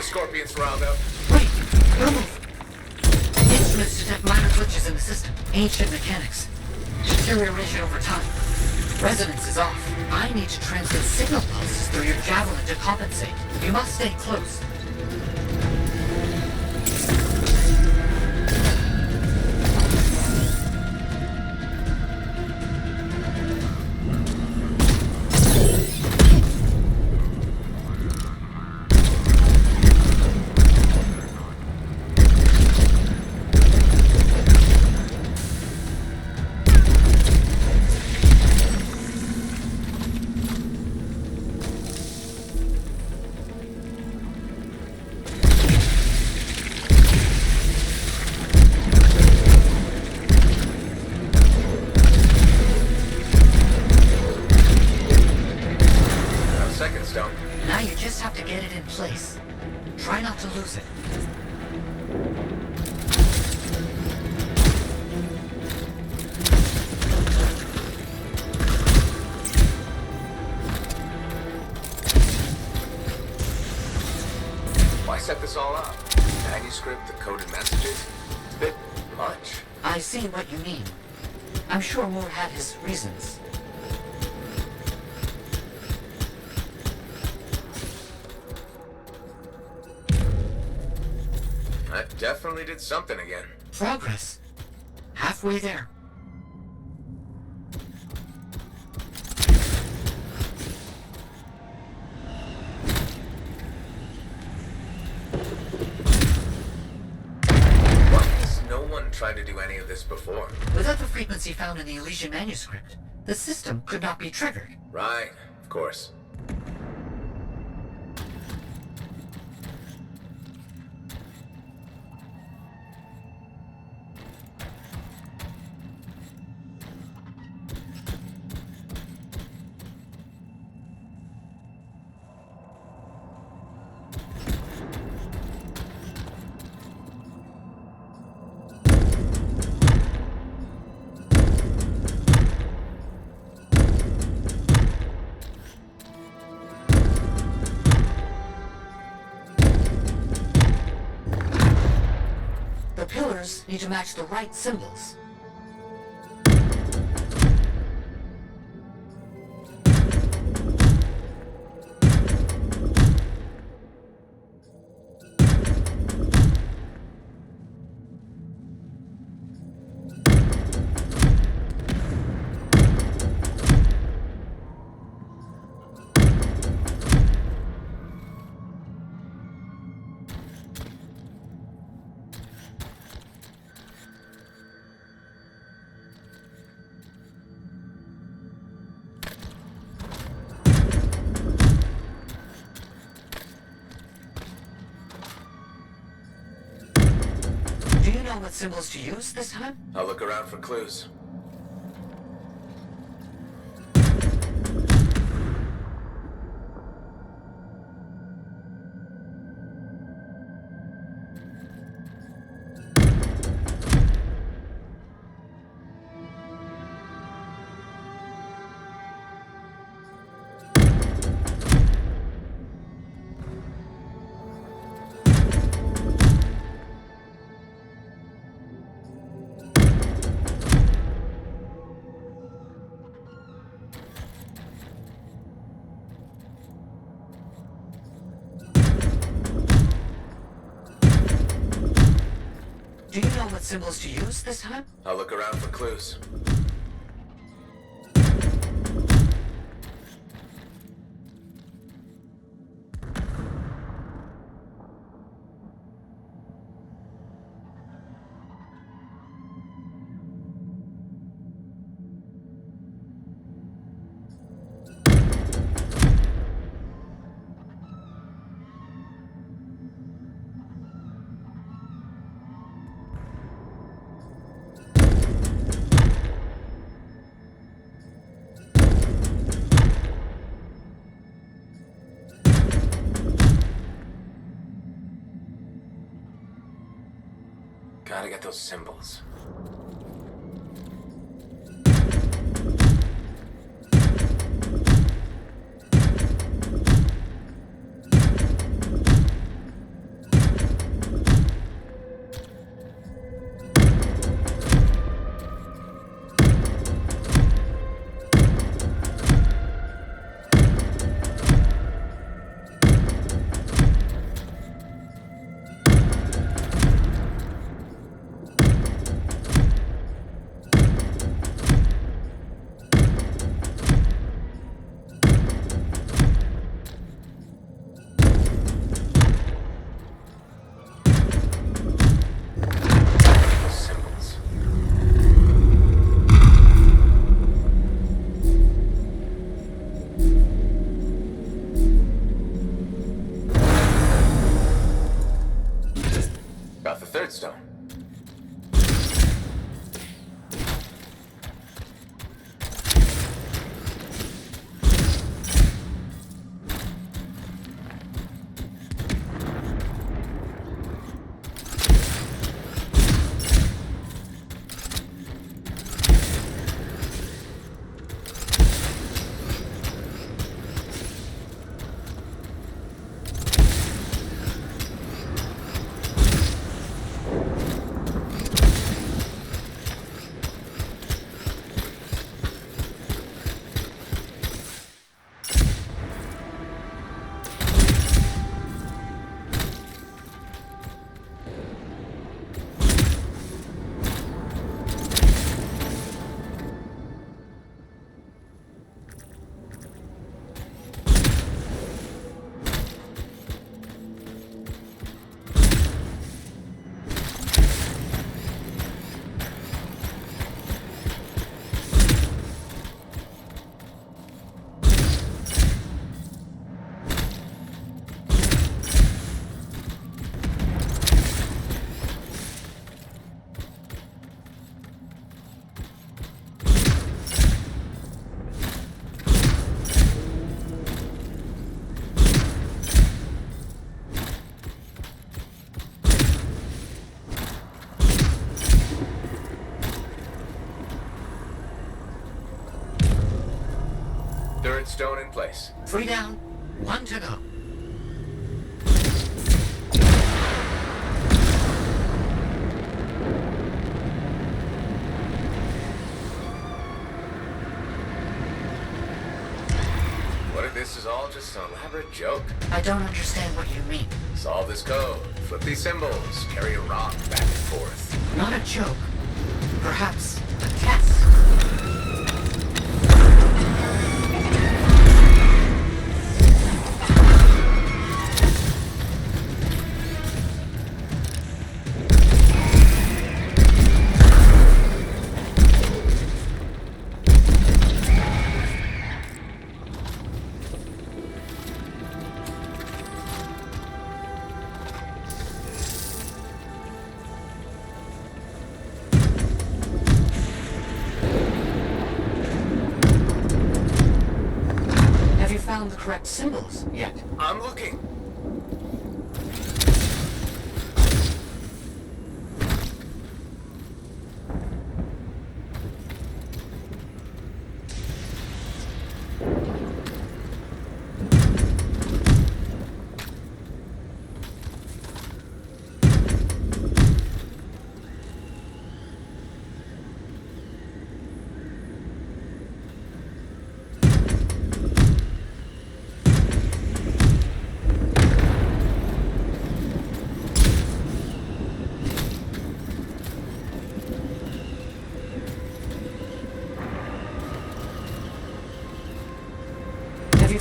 Scorpions riled up. Wait, don't move. Instruments detect minor glitches in the system. Ancient mechanics. Deterioration over time. Resonance is off. I need to transmit signal pulses through your javelin to compensate. You must stay close. Now you just have to get it in place. Try not to lose it. Why set this all up? Manuscript, the coded messages? It's a bit much. I see what you mean. I'm sure Moore had his reasons. That definitely did something again. Progress. Halfway there. Why has no one tried to do any of this before? Without the frequency found in the Elysian manuscript, the system could not be triggered. Right, of course. The pillars need to match the right symbols. Do you know what symbols to use this time? I'll look around for clues. Do you know what symbols to use this time? I'll look around for clues. Gotta get those symbols. stone. Third stone in place. 3 down, 1 to go. What if this is all just an elaborate joke? I don't understand what you mean. Solve this code, flip these symbols, carry a rock back and forth. Not a joke. Perhaps a test. Found the correct symbols yet? I'm looking.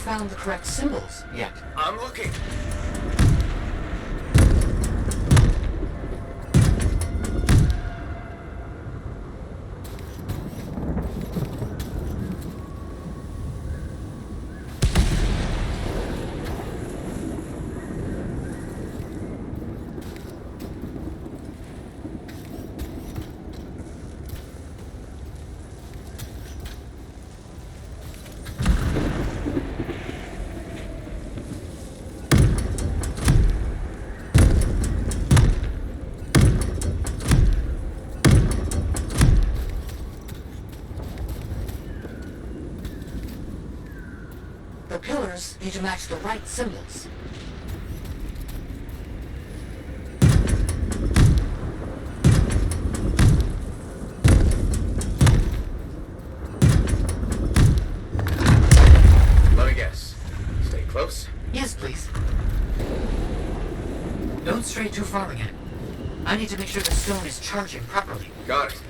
Found the correct symbols yet? I'm looking. Need to match the right symbols. Let me guess. Stay close? Yes, please. Don't stray too far again. I need to make sure the stone is charging properly. Got it.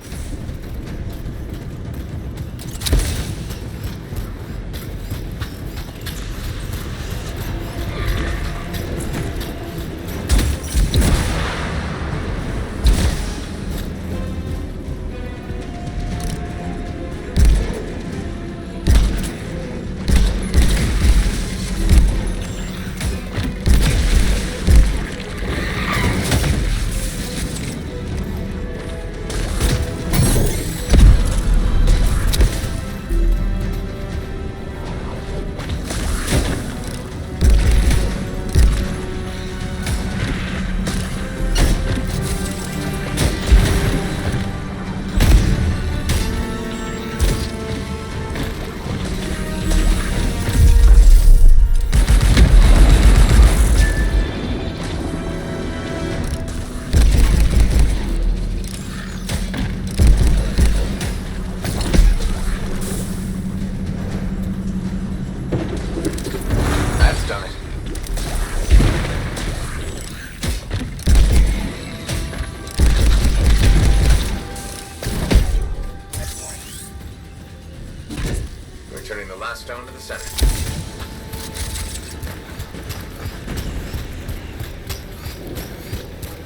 last stone to the center.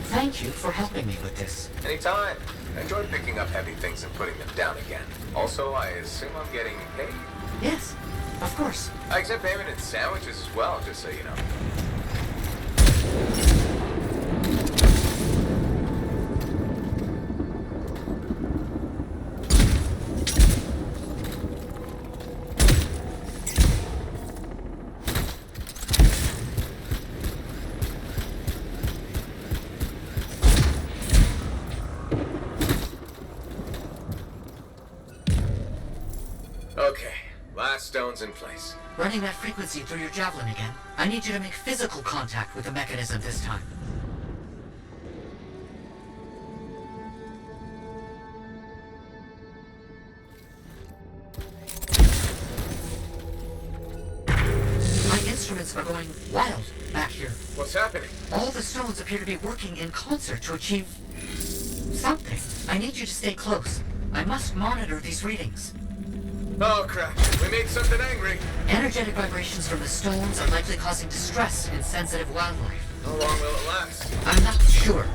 Thank you for helping me with this. Anytime. I enjoy picking up heavy things and putting them down again. Also, I assume I'm getting paid? Yes, of course. I accept payment in sandwiches as well, just so you know. Okay, last stone's in place. Running that frequency through your javelin again. I need you to make physical contact with the mechanism this time. My instruments are going wild back here. What's happening? All the stones appear to be working in concert to achieve something. I need you to stay close. I must monitor these readings. Oh crap, we made something angry. Energetic vibrations from the stones are likely causing distress in sensitive wildlife. How long will it last? I'm not sure.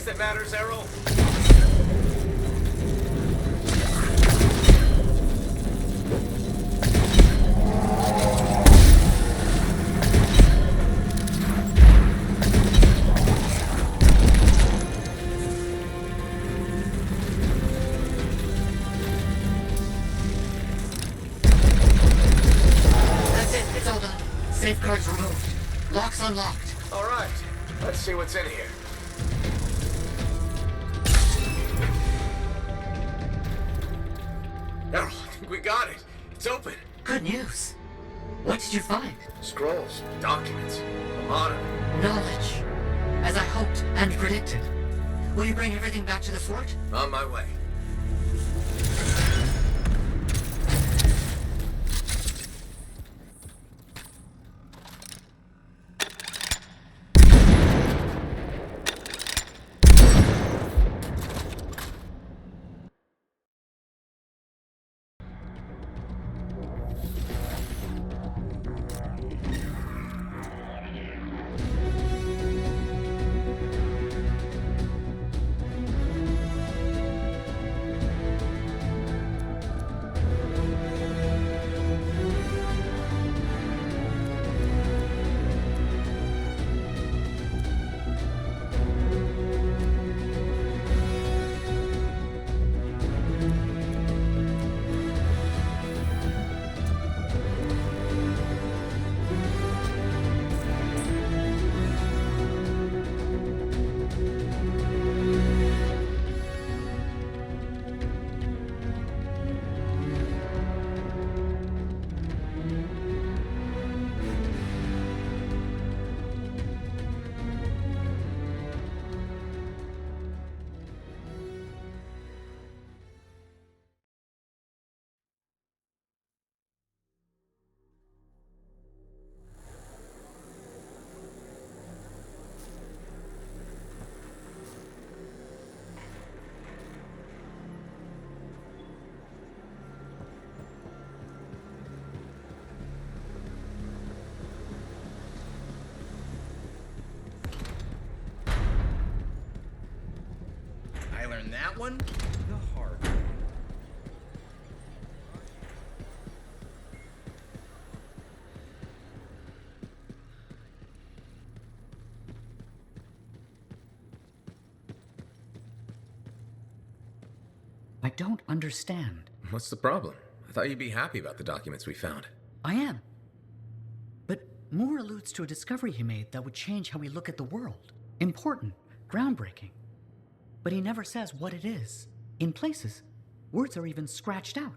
That matters, Errol. That's it. It's all done. Safeguards removed. Locks unlocked. All right. Let's see what's in here. Errol, I think we got it. It's open. Good news. What did you find? Scrolls, documents, a monitor. Knowledge. As I hoped and predicted. Will you bring everything back to the fort? On my way. Learn that one the hard way. I don't understand. What's the problem? I thought you'd be happy about the documents we found. I am. But Moore alludes to a discovery he made that would change how we look at the world. Important, groundbreaking. But he never says what it is. In places, words are even scratched out,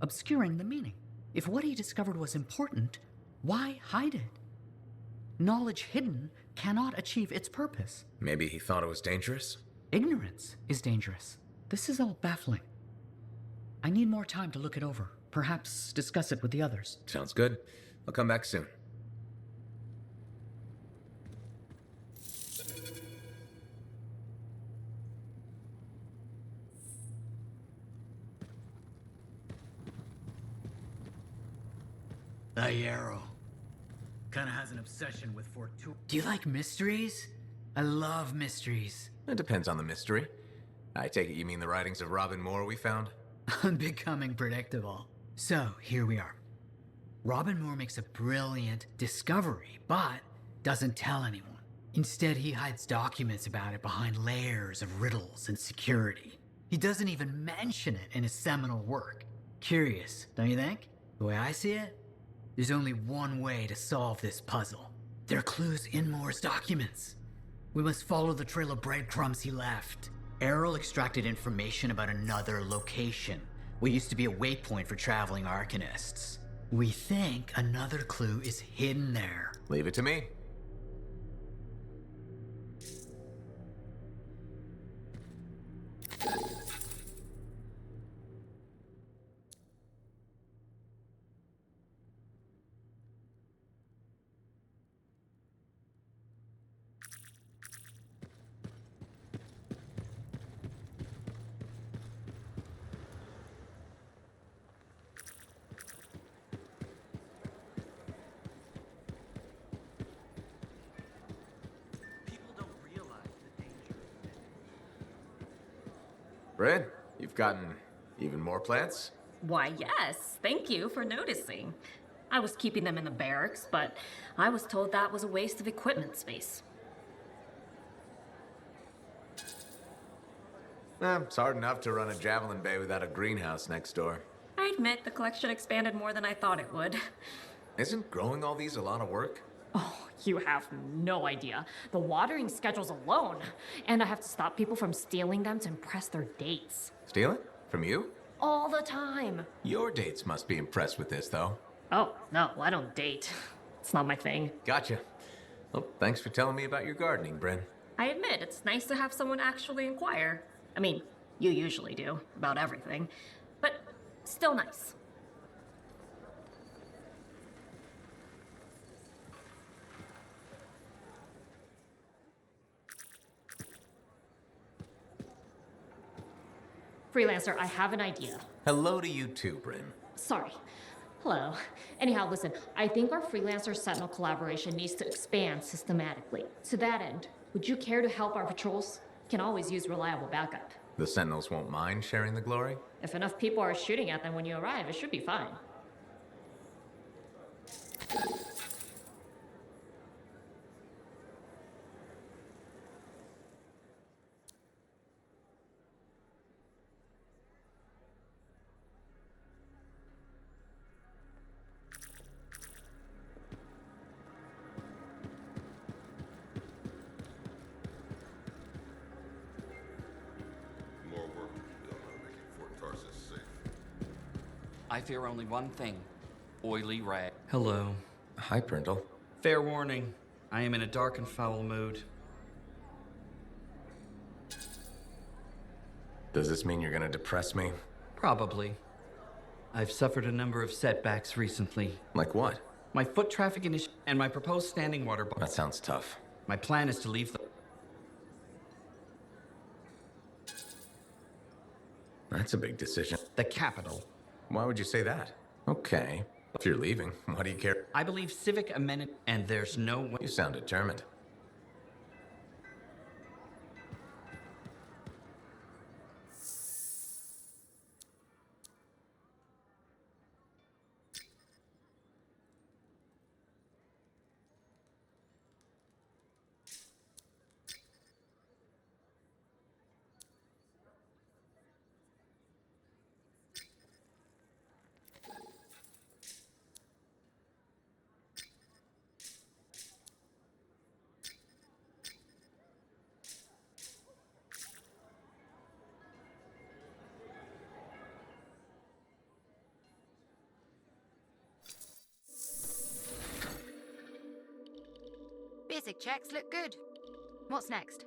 obscuring the meaning. If what he discovered was important, why hide it? Knowledge hidden cannot achieve its purpose. Maybe he thought it was dangerous? Ignorance is dangerous. This is all baffling. I need more time to look it over. Perhaps discuss it with the others. Sounds good. I'll come back soon. That Yarrow kinda has an obsession with fortune. Do you like mysteries? I love mysteries. It depends on the mystery. I take it you mean the writings of Robin Moore we found? I'm becoming predictable. So, here we are. Robin Moore makes a brilliant discovery, but doesn't tell anyone. Instead, he hides documents about it behind layers of riddles and security. He doesn't even mention it in his seminal work. Curious, don't you think? The way I see it, there's only one way to solve this puzzle. There are clues in Moore's documents. We must follow the trail of breadcrumbs he left. Errol extracted information about another location. What used to be a waypoint for traveling arcanists. We think another clue is hidden there. Leave it to me. Bryn, you've gotten even more plants? Why, yes. Thank you for noticing. I was keeping them in the barracks, but I was told that was a waste of equipment space. It's hard enough to run a javelin bay without a greenhouse next door. I admit the collection expanded more than I thought it would. Isn't growing all these a lot of work? Oh, you have no idea. The watering schedules alone. And I have to stop people from stealing them to impress their dates. Steal it? From you? All the time. Your dates must be impressed with this, though. Oh, no, I don't date. It's not my thing. Gotcha. Well, thanks for telling me about your gardening, Bryn. I admit, it's nice to have someone actually inquire. I mean, you usually do, about everything. But still nice. Freelancer, I have an idea. Hello to you too, Bryn. Sorry. Hello. Anyhow, listen, I think our Freelancer Sentinel collaboration needs to expand systematically. To that end, would you care to help our patrols? Can always use reliable backup. The Sentinels won't mind sharing the glory? If enough people are shooting at them when you arrive, it should be fine. I fear only one thing. Oily rag. Hello. Hi, Brindle. Fair warning. I am in a dark and foul mood. Does this mean you're gonna depress me? Probably. I've suffered a number of setbacks recently. Like what? My foot traffic initiative and my proposed standing water bar. That sounds tough. My plan is to leave the... That's a big decision. The capital. Why would you say that? Okay. If you're leaving, why do you care? I believe civic amenity, and there's no way... You sound determined. basic checks look good. What's next?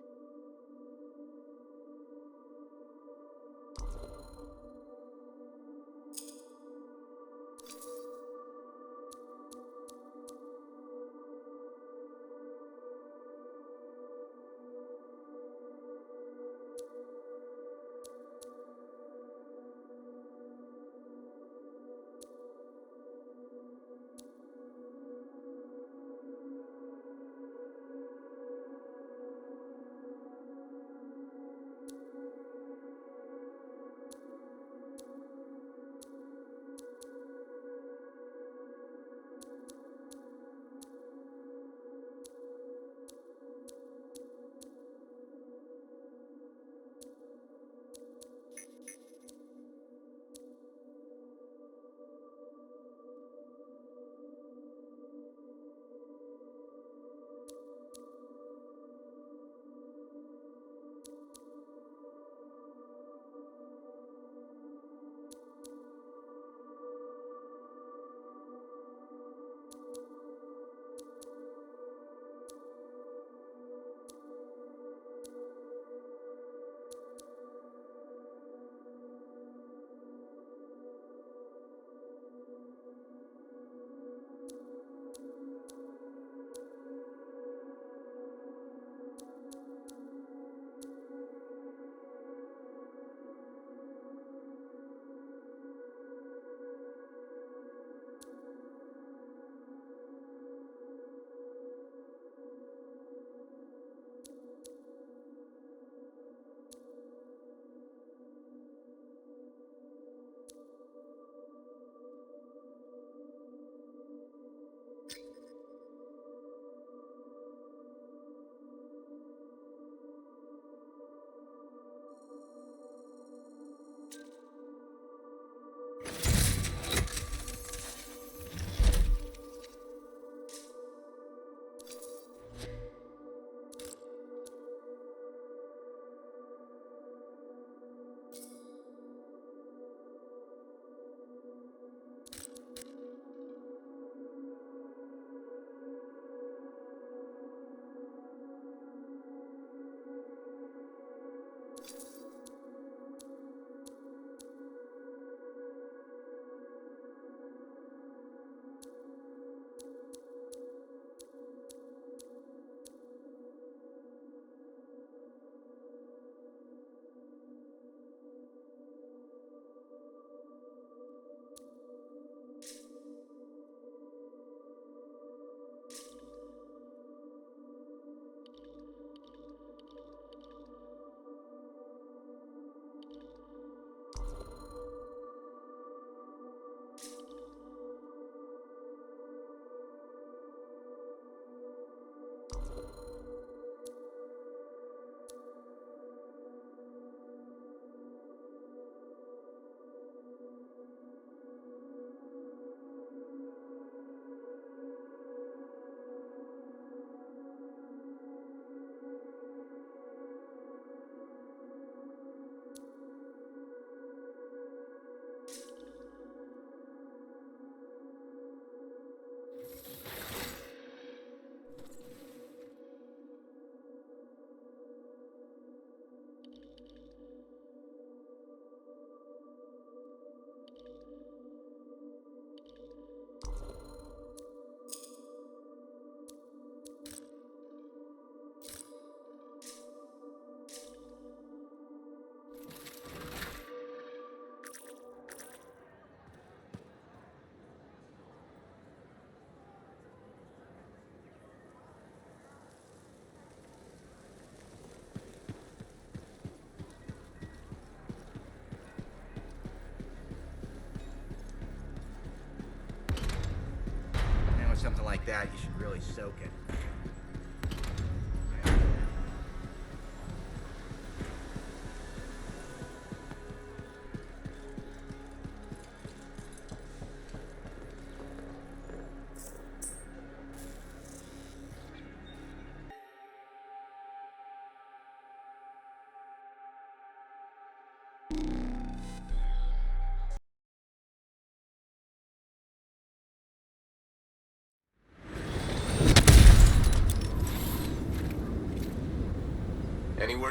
Something like that, you should really soak it.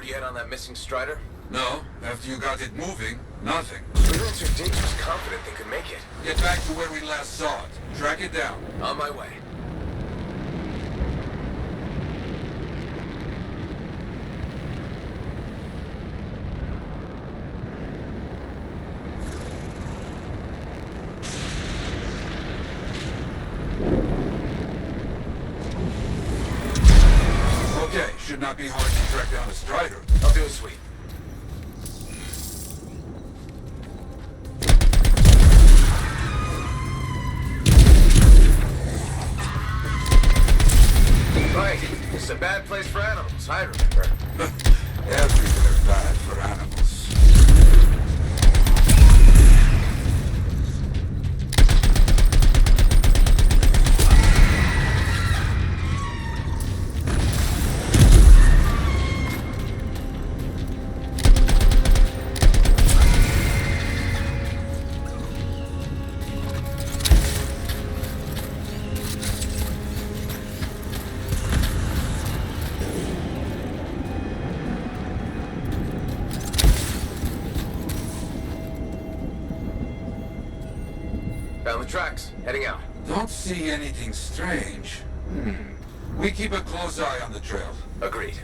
word yet on that missing Strider? No, after you got it moving, nothing. Freelancer Diggs was confident they could make it. Get back to where we last saw it. Track it down. On my way. Okay, should not be hard to track down a Strider. I'll do a sweep. Right, it's a bad place for animals, I remember. Everywhere bad for animals. Found the tracks. Heading out. Don't see anything strange. We keep a close eye on the trail. Agreed.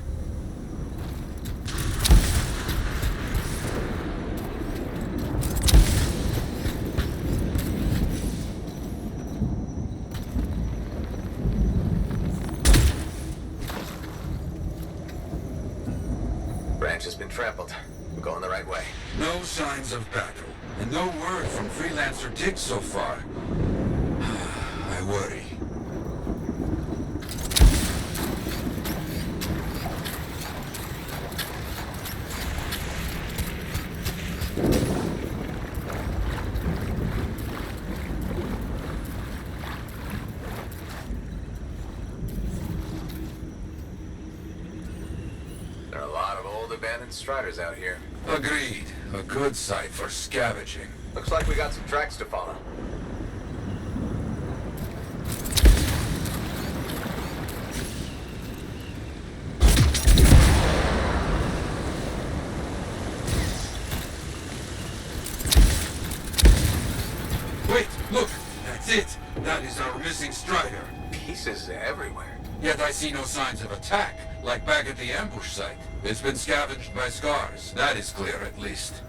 Branch has been trampled. We're going the right way. No signs of battle, and no word from Freelancer Diggs so far. I worry. There are a lot of old abandoned Striders out here. Agreed. A good site for scavenging. Looks like we got some tracks to follow. Wait, look! That's it! That is our missing Strider. Pieces everywhere. Yet I see no signs of attack, like back at the ambush site. It's been scavenged by scars. That is clear, at least.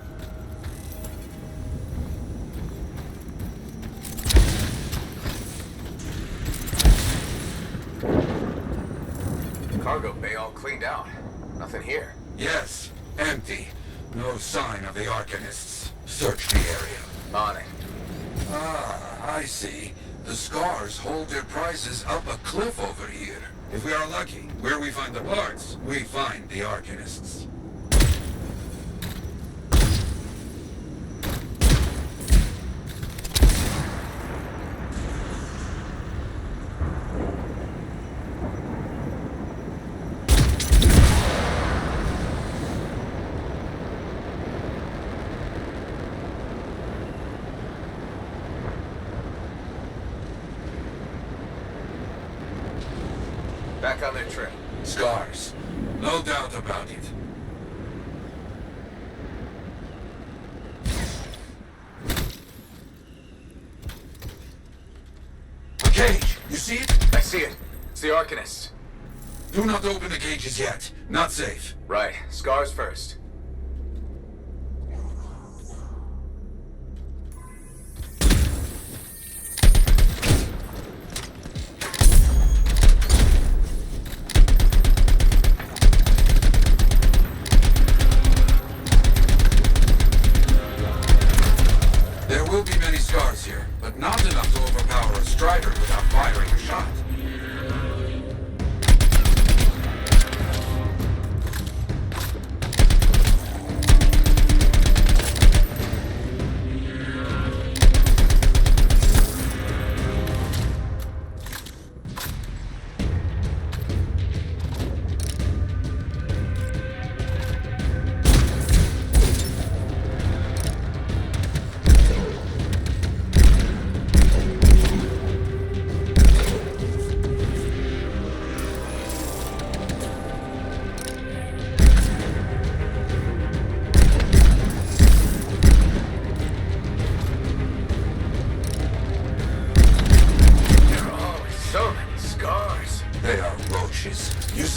Cargo bay all cleaned out. Nothing here. Yes, empty. No sign of the Arcanists. Search the area. On it. Ah, I see. The scars hold their prizes up a cliff over here. If we are lucky, where we find the parts, we find the Arcanists. Back on their trail. Scars. No doubt about it. A cage! You see it? I see it. It's the Arcanists. Do not open the cages yet. Not safe. Right. Scars first. There will be many scars here, but not enough to overpower a Strider without firing a shot.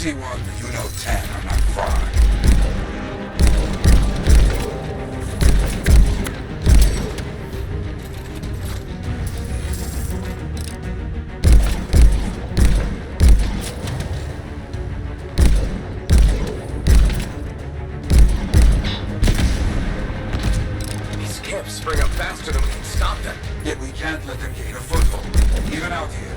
see one, you know 10 are not far. These camps spring up faster than we can stop them. Yet we can't let them gain a foothold, even out here.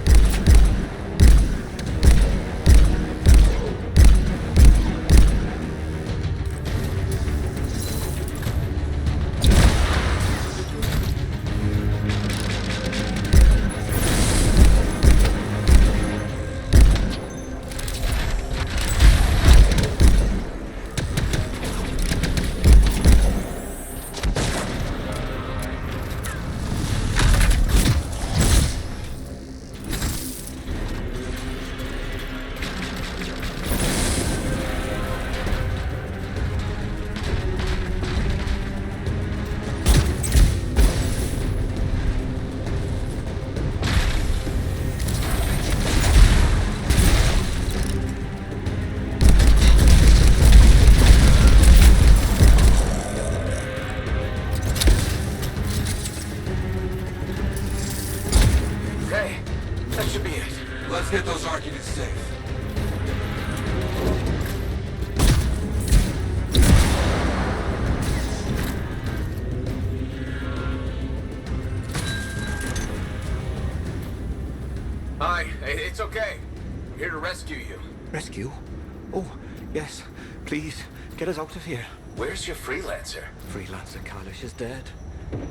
Let's get those arguments safe. Hi, it's okay. I'm here to rescue you. Rescue? Oh, yes. Please, get us out of here. Where's your freelancer? Freelancer Kalish is dead.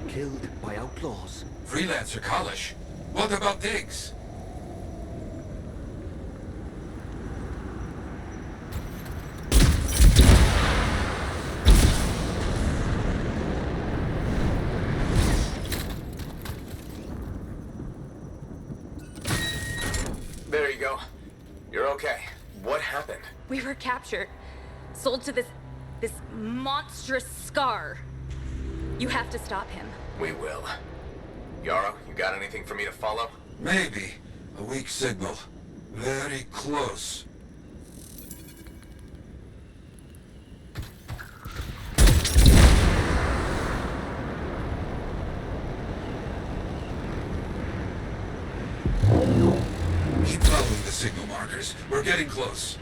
Killed by outlaws. Freelancer Kalish? What about Diggs? There you go. You're okay. What happened? We were captured. Sold to this monstrous Scar. You have to stop him. We will. Yarrow, you got anything for me to follow? Maybe. A weak signal. Very close. Keep following the signal markers. We're getting close.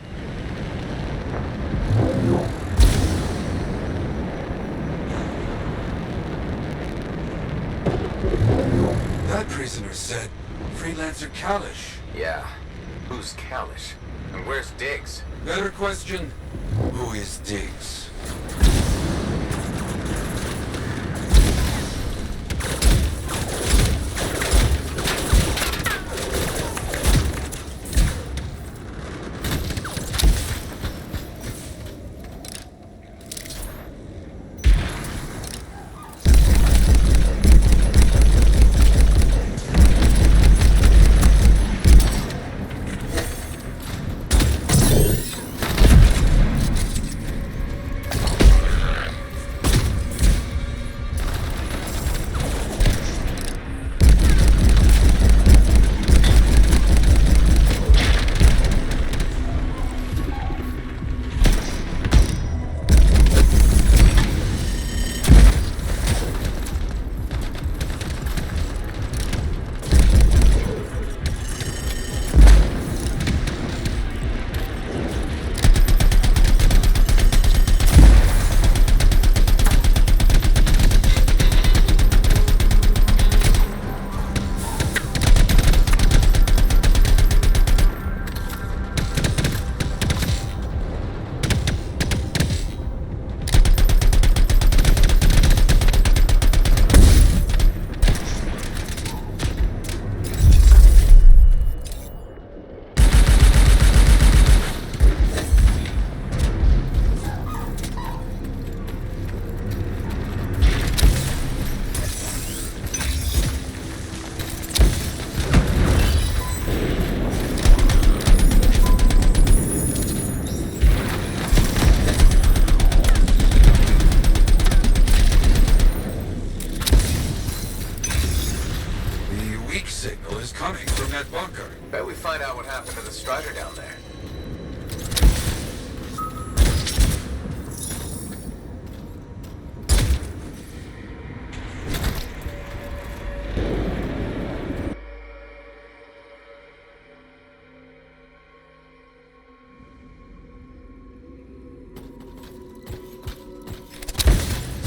That prisoner said Freelancer Kalish. Yeah. Who's Kalish? And where's Diggs? Better question, who is Diggs? Bet we find out what happened to the Strider down there.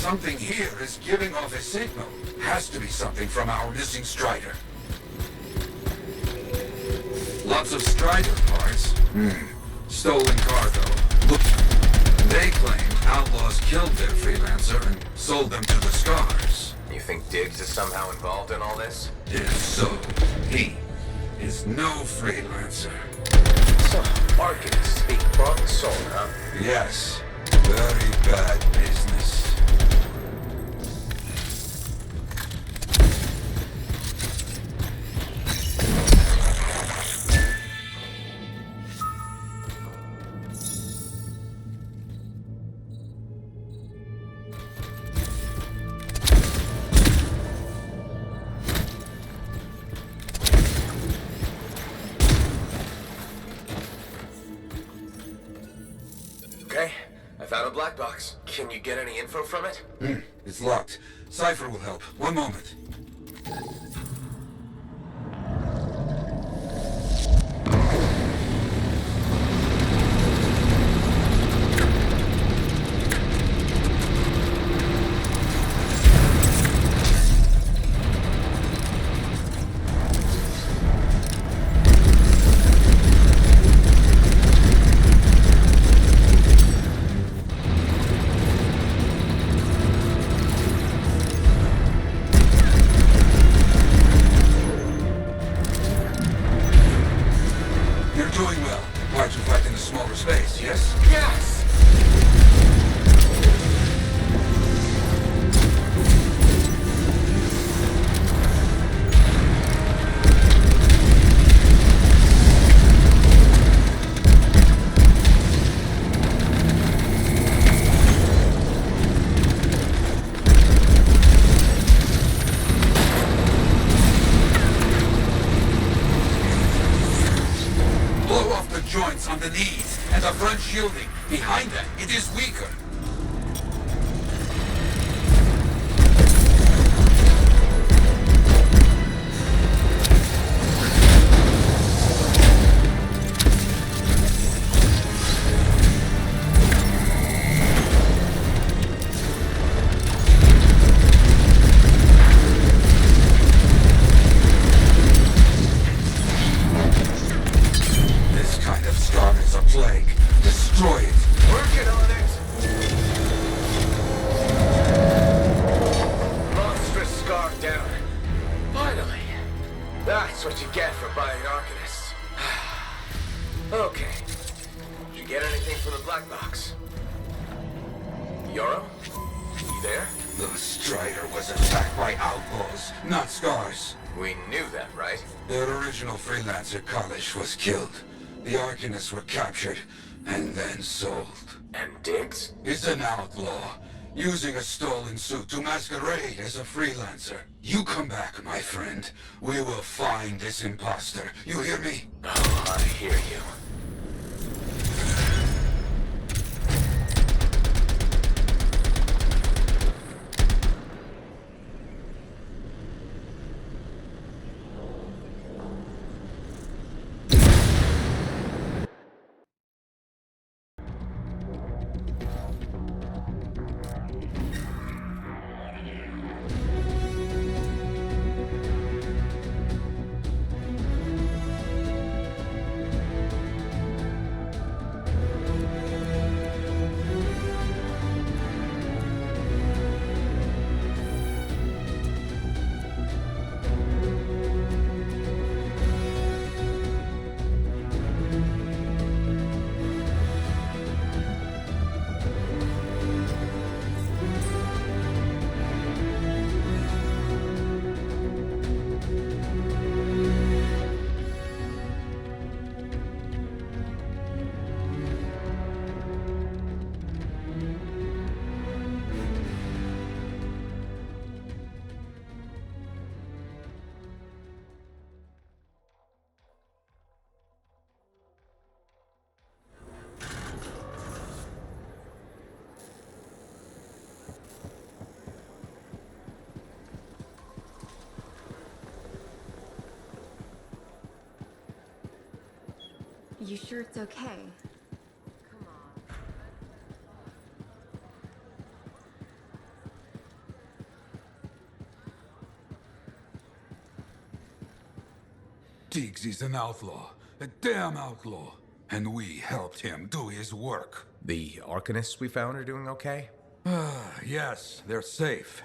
Something here is giving off a signal. Has to be something from our missing Strider. Lots of Strider parts. Stolen cargo. Look, they claim outlaws killed their freelancer and sold them to the Scars. You think Diggs is somehow involved in all this? If so, he is no freelancer. So, arcanists speak bought and sold, huh? Yes. Very bad business. Okay, I found a black box. Can you get any info from it? It's locked. Cypher will help. One moment. Shielding. Behind that, it is weaker. This kind of scar is a plague. Destroy it. Working on it. Monstrous scar down. Finally. That's what you get for buying Arcanists. Okay. Did you get anything from the black box? Yoro? You there? The Strider was attacked by outlaws, not Scars. We knew that, right? Their original freelancer, Kalish, was killed. The Arcanists were captured and then sold. And Diggs? Is an outlaw, using a stolen suit to masquerade as a freelancer. You come back, my friend. We will find this imposter. You hear me? Oh, I hear you. You sure it's okay? Diggs is an outlaw. A damn outlaw. And we helped him do his work. The Arcanists we found are doing okay? Yes, they're safe.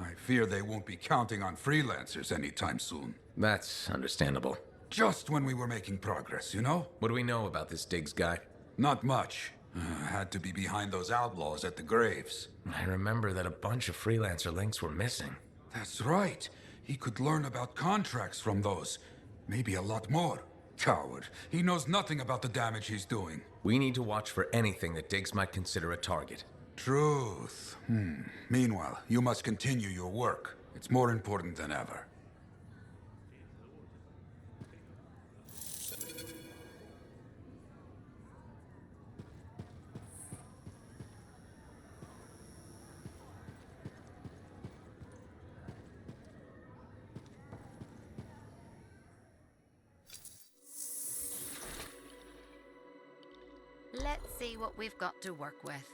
I fear they won't be counting on freelancers anytime soon. That's understandable. Just when we were making progress, you know? What do we know about this Diggs guy? Not much. Had to be behind those outlaws at the graves. I remember that a bunch of freelancer links were missing. That's right. He could learn about contracts from those. Maybe a lot more. Coward. He knows nothing about the damage he's doing. We need to watch for anything that Diggs might consider a target. Truth. Meanwhile, you must continue your work. It's more important than ever. Let's see what we've got to work with.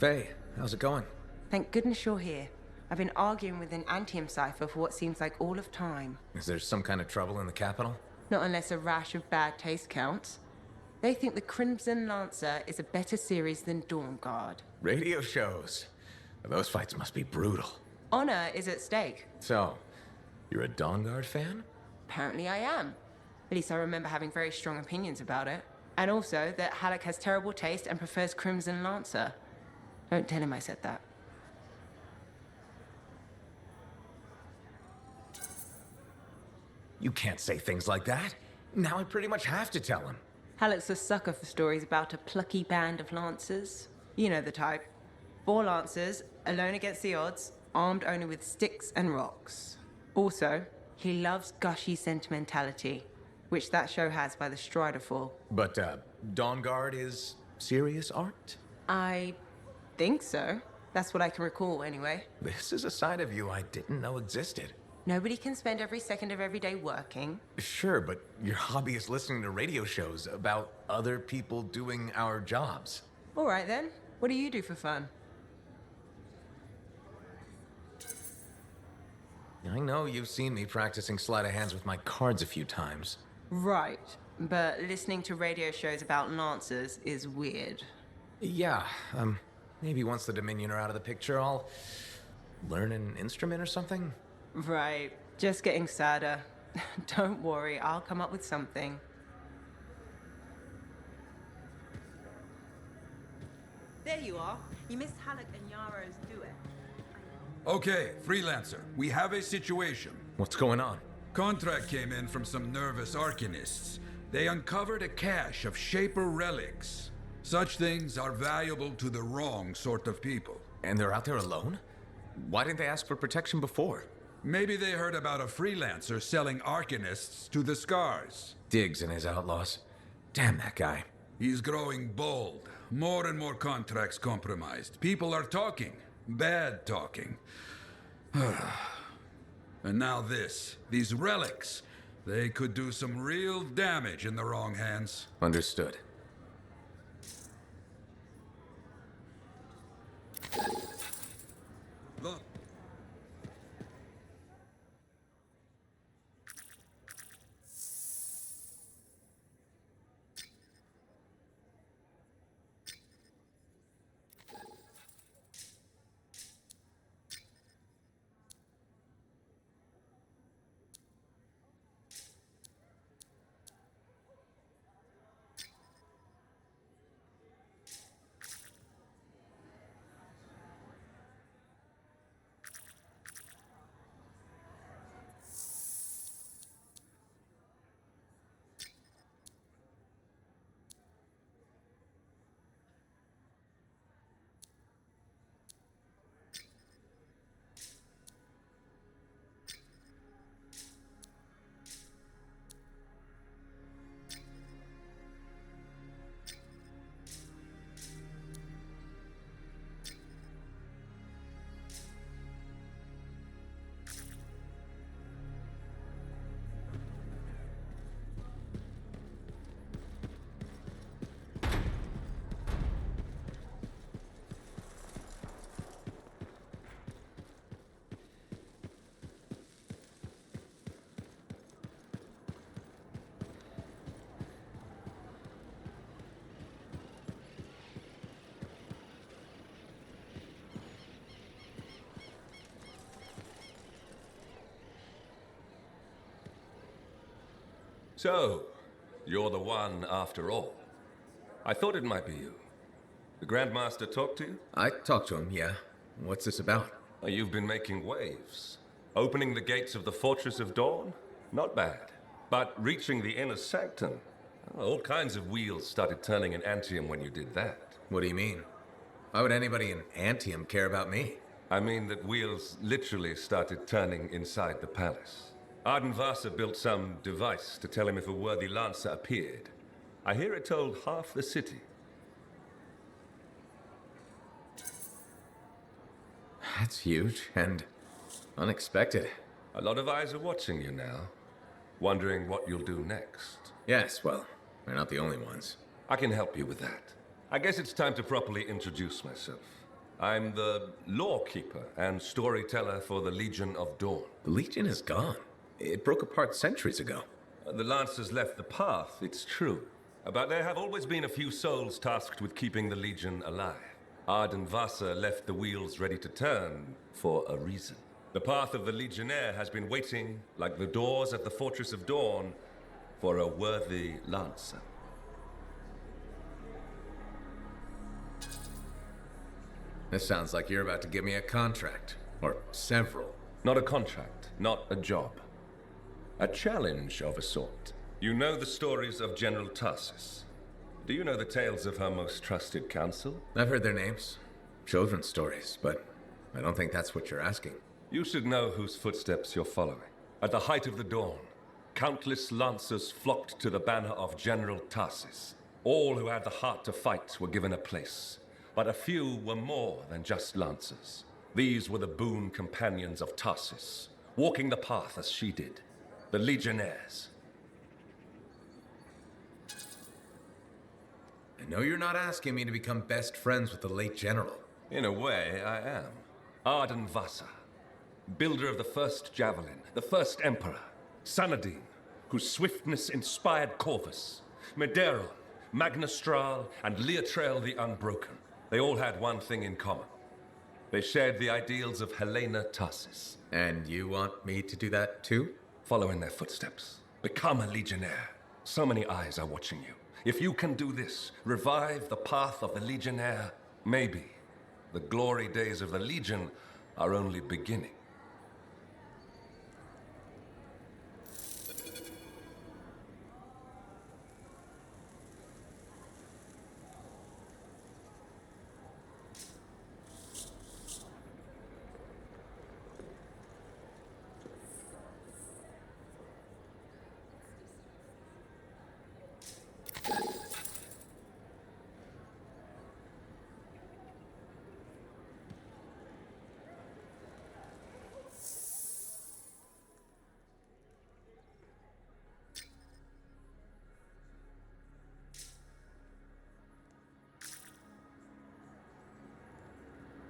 Faye, how's it going? Thank goodness you're here. I've been arguing with an Anthem cipher for what seems like all of time. Is there some kind of trouble in the capital? Not unless a rash of bad taste counts. They think the Crimson Lancer is a better series than Dawn Guard. Radio shows. Those fights must be brutal. Honor is at stake. So, you're a Dawn Guard fan? Apparently I am. At least I remember having very strong opinions about it. And also that Halleck has terrible taste and prefers Crimson Lancer. Don't tell him I said that. You can't say things like that. Now I pretty much have to tell him. Halleck's a sucker for stories about a plucky band of lancers. You know the type. 4 lancers, alone against the odds, armed only with sticks and rocks. Also, he loves gushy sentimentality, which that show has by the Strider Fall. But, Dawn Guard is serious art? I think so. That's what I can recall, anyway. This is a side of you I didn't know existed. Nobody can spend every second of every day working. Sure, but your hobby is listening to radio shows about other people doing our jobs. All right, then. What do you do for fun? I know you've seen me practicing sleight of hands with my cards a few times. Right, but listening to radio shows about lancers is weird. Yeah, maybe once the Dominion are out of the picture, I'll learn an instrument or something? Right, just getting sadder. Don't worry, I'll come up with something. There you are. You missed Halleck and Yarrow's duet. Okay, Freelancer, we have a situation. What's going on? Contract came in from some nervous arcanists. They uncovered a cache of Shaper relics. Such things are valuable to the wrong sort of people. And they're out there alone? Why didn't they ask for protection before? Maybe they heard about a Freelancer selling arcanists to the Scars. Diggs and his outlaws. Damn that guy. He's growing bold. More and more contracts compromised. People are talking. Bad talking. And now this. These relics. They could do some real damage in the wrong hands. Understood. Look. So, you're the one after all. I thought it might be you. The Grandmaster talked to you? I talked to him, yeah. What's this about? You've been making waves. Opening the gates of the Fortress of Dawn? Not bad. But reaching the inner sanctum? All kinds of wheels started turning in Anthem when you did that. What do you mean? Why would anybody in Anthem care about me? I mean that wheels literally started turning inside the palace. Ardenvasa built some device to tell him if a worthy lancer appeared. I hear it told half the city. That's huge and unexpected. A lot of eyes are watching you now, wondering what you'll do next. Yes, well, we're not the only ones. I can help you with that. I guess it's time to properly introduce myself. I'm the lawkeeper and storyteller for the Legion of Dawn. The Legion is gone. It broke apart centuries ago. The Lancers left the path, it's true. But there have always been a few souls tasked with keeping the Legion alive. Arden Vasa left the wheels ready to turn for a reason. The path of the Legionnaire has been waiting, like the doors at the Fortress of Dawn, for a worthy lancer. This sounds like you're about to give me a contract. Or several. Not a contract, not a job. A challenge of a sort. You know the stories of General Tarsus. Do you know the tales of her most trusted counsel? I've heard their names. Children's stories, but I don't think that's what you're asking. You should know whose footsteps you're following. At the height of the dawn, countless lancers flocked to the banner of General Tarsus. All who had the heart to fight were given a place. But a few were more than just lancers. These were the boon companions of Tarsus, walking the path as she did. The Legionnaires. I know you're not asking me to become best friends with the late general. In a way, I am. Arden Vasa, builder of the first javelin, the first emperor. Sanadine, whose swiftness inspired Corvus. Medeiros, Magnastral, and Leotrail the Unbroken. They all had one thing in common. They shared the ideals of Helena Tarsus. And you want me to do that too? Follow in their footsteps. Become a Legionnaire. So many eyes are watching you. If you can do this, revive the path of the Legionnaire, maybe the glory days of the Legion are only beginning.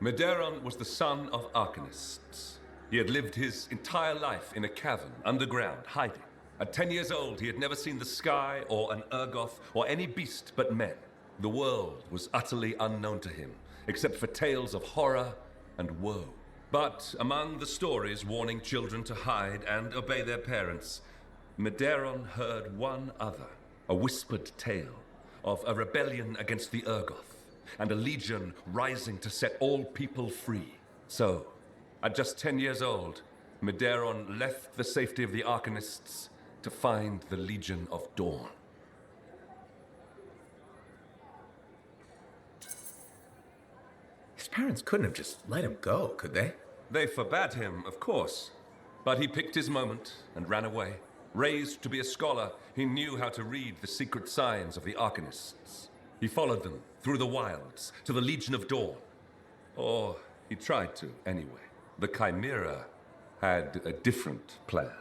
Medeiros was the son of Arcanists. He had lived his entire life in a cavern, underground, hiding. At 10 years old, he had never seen the sky or an Urgoth or any beast but men. The world was utterly unknown to him, except for tales of horror and woe. But among the stories warning children to hide and obey their parents, Medeiros heard one other, a whispered tale of a rebellion against the Urgoth, and a legion rising to set all people free. So, at just 10 years old, Medeiros left the safety of the Arcanists to find the Legion of Dawn. His parents couldn't have just let him go, could they? They forbade him, of course, but he picked his moment and ran away. Raised to be a scholar, he knew how to read the secret signs of the Arcanists. He followed them through the wilds to the Legion of Dawn. Or he tried to, anyway. The Chimera had a different plan.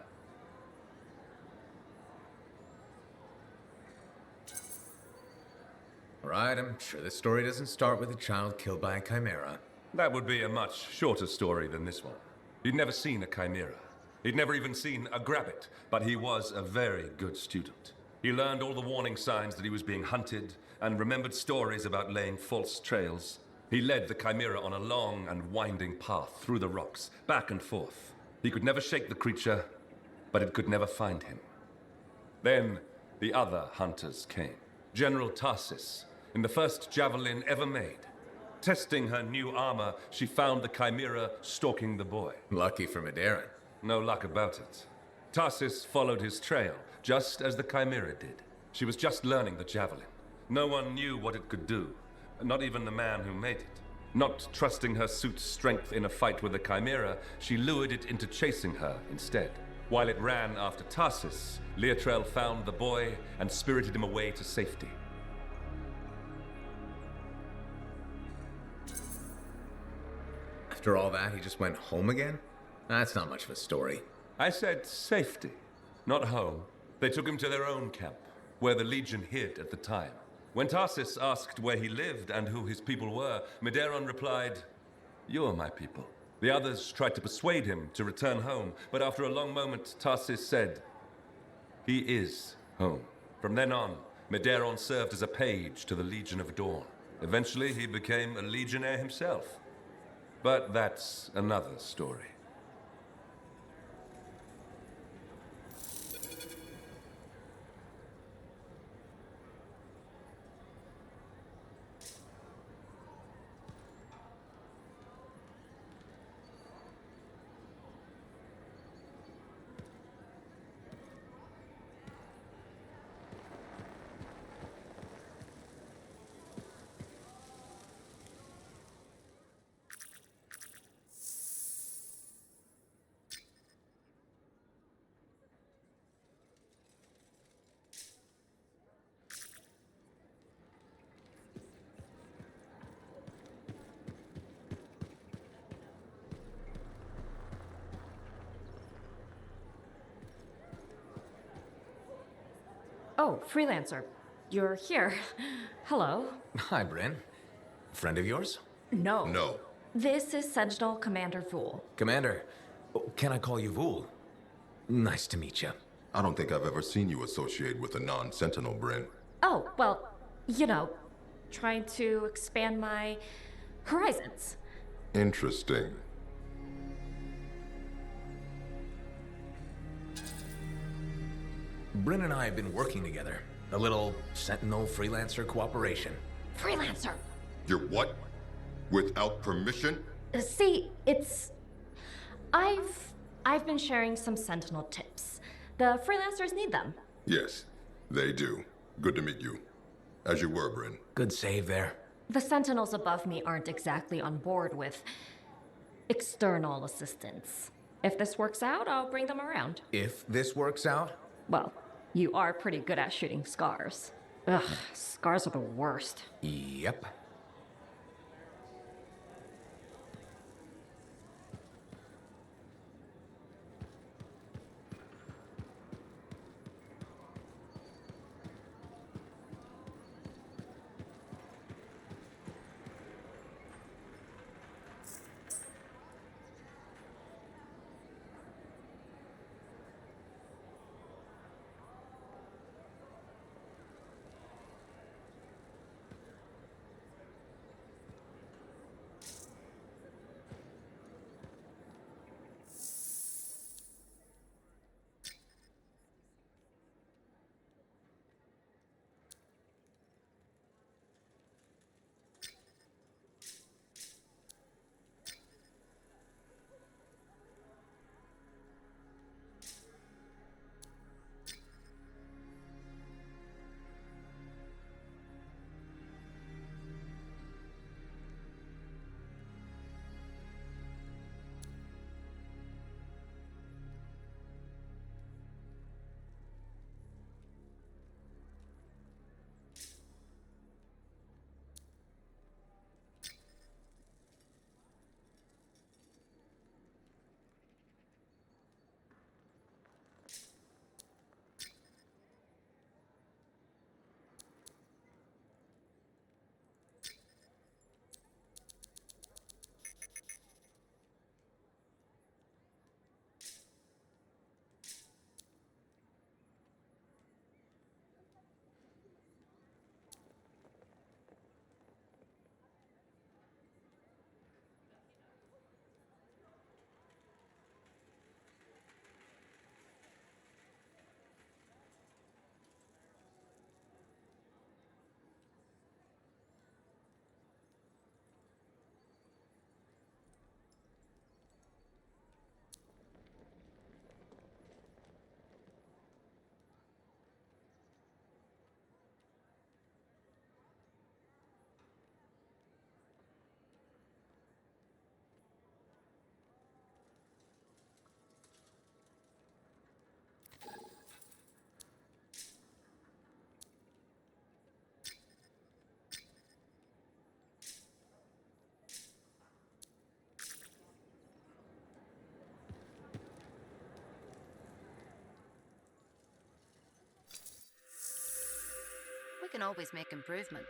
All right, I'm sure this story doesn't start with a child killed by a chimera. That would be a much shorter story than this one. He'd never seen a chimera. He'd never even seen a grabbit, but he was a very good student. He learned all the warning signs that he was being hunted, and remembered stories about laying false trails. He led the chimera on a long and winding path through the rocks, back and forth. He could never shake the creature, but it could never find him. Then the other hunters came. General Tarsus, in the first javelin ever made. Testing her new armor, she found the chimera stalking the boy. Lucky for Medeiros. No luck about it. Tarsus followed his trail, just as the chimera did. She was just learning the javelin. No one knew what it could do, not even the man who made it. Not trusting her suit's strength in a fight with the chimera, she lured it into chasing her instead. While it ran after Tarsus, Leotrail found the boy and spirited him away to safety. After all that, he just went home again? That's not much of a story. I said safety, not home. They took him to their own camp, where the Legion hid at the time. When Tarsus asked where he lived and who his people were, Medeiros replied, "You are my people." The others tried to persuade him to return home, but after a long moment, Tarsus said, "He is home." From then on, Medeiros served as a page to the Legion of Dawn. Eventually, he became a legionnaire himself. But that's another story. Oh, freelancer. You're here. Hello. Hi, Bryn. Friend of yours? No. No. This is Sentinel Commander Vool. Commander, can I call you Vool? Nice to meet you. I don't think I've ever seen you associate with a non-Sentinel, Bryn. Oh, well, you know, trying to expand my horizons. Interesting. Bryn and I have been working together. A little Sentinel freelancer cooperation. Freelancer. You're what? Without permission? See, it's... I've been sharing some Sentinel tips. The freelancers need them. Yes, they do. Good to meet you. As you were, Bryn. Good save there. The Sentinels above me aren't exactly on board with external assistance. If this works out, I'll bring them around. If this works out? Well, you are pretty good at shooting scars. Ugh, scars are the worst. Yep. We can always make improvements.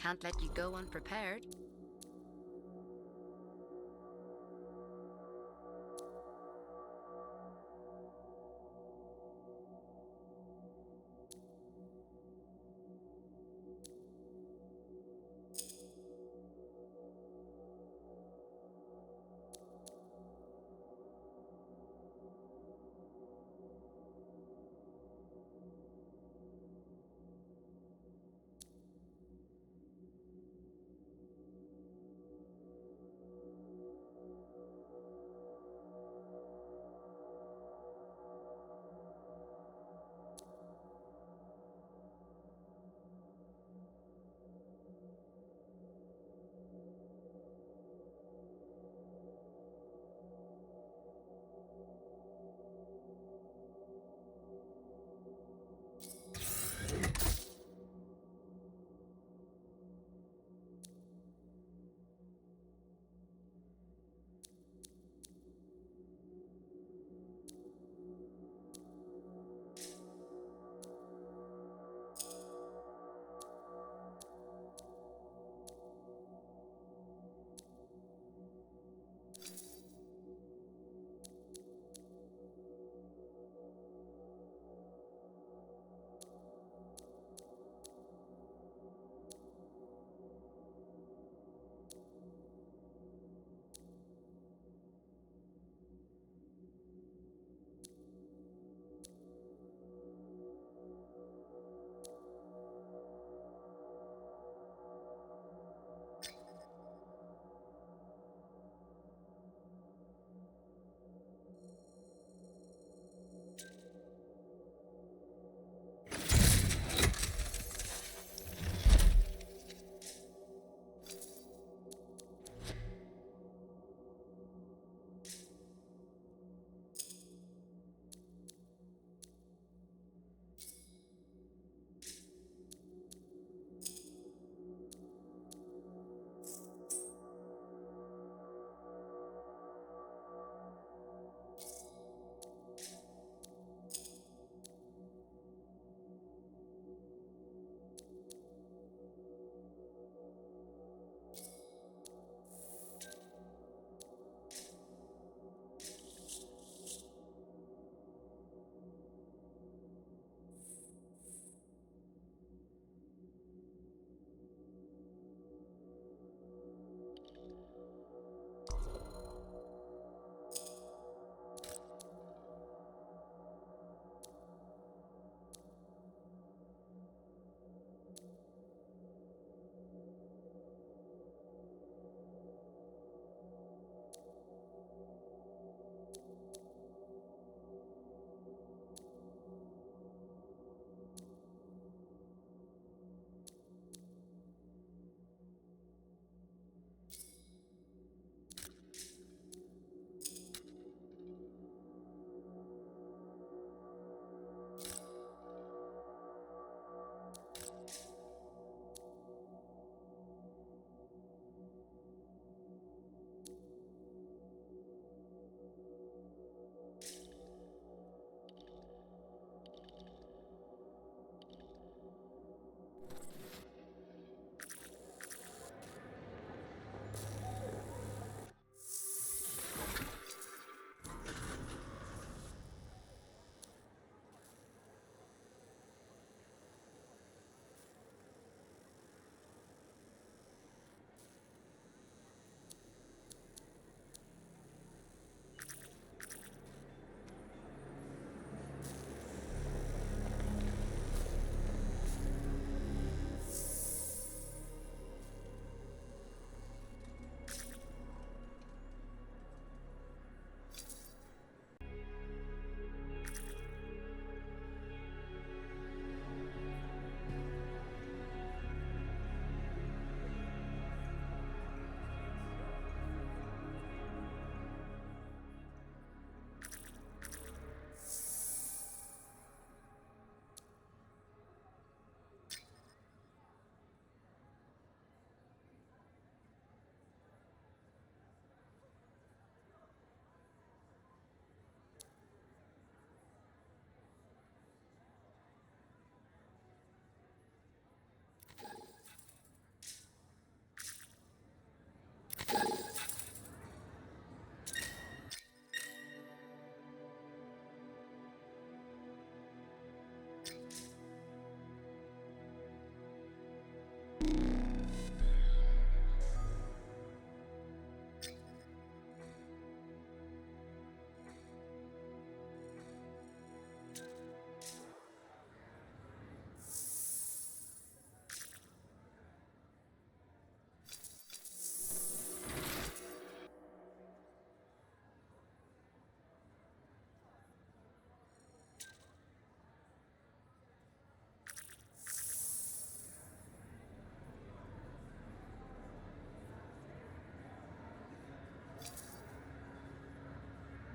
Can't let you go unprepared.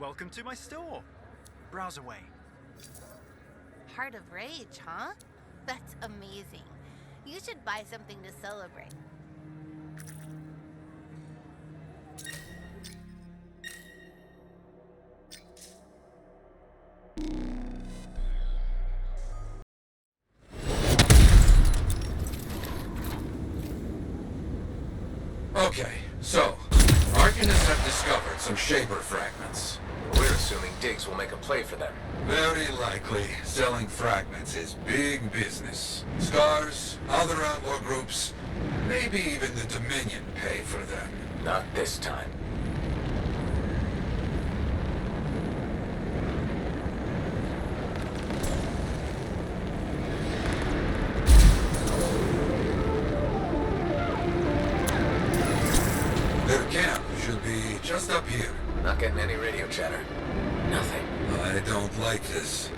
Welcome to my store. Browse away. Heart of Rage, huh? That's amazing. You should buy something to celebrate. Okay, so, Arcanists have discovered some Shaper fragments. We're assuming Diggs will make a play for them. Very likely, selling fragments is big business. Scars, other outlaw groups, maybe even the Dominion pay for them. Not this time. Their camp should be just up here. Not getting any radio chatter. Nothing. I don't like this.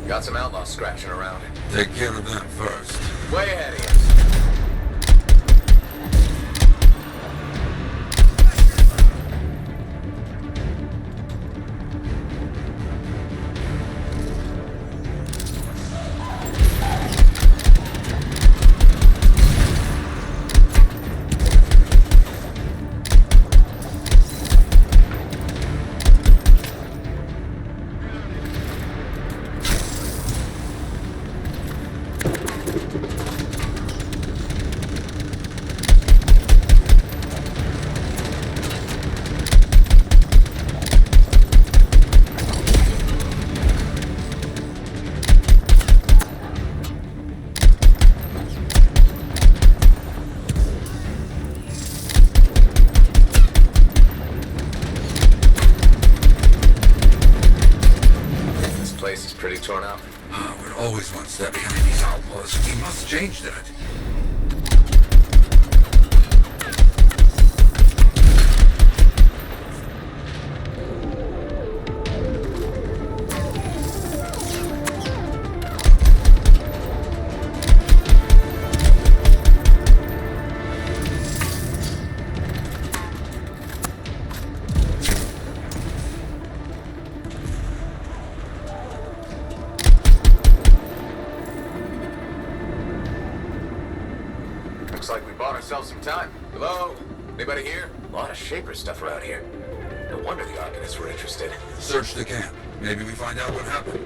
Got some outlaws scratching around. Take care of them first. Way ahead of you. Pretty torn up. We're always one step behind these outlaws. We must change that. Looks like we bought ourselves some time. Hello? Anybody here? A lot of Shaper stuff around here. No wonder the Arcanists were interested. Search the camp. Maybe we find out what happened.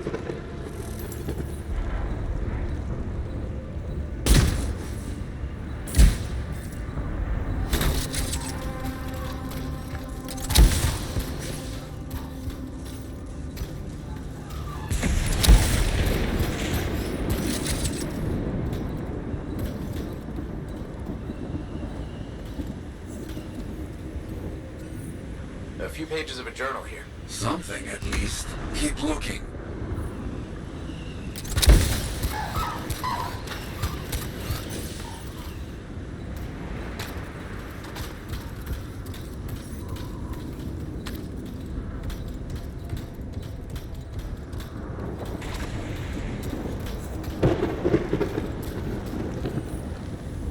A few pages of a journal here. Something, at least. Keep looking.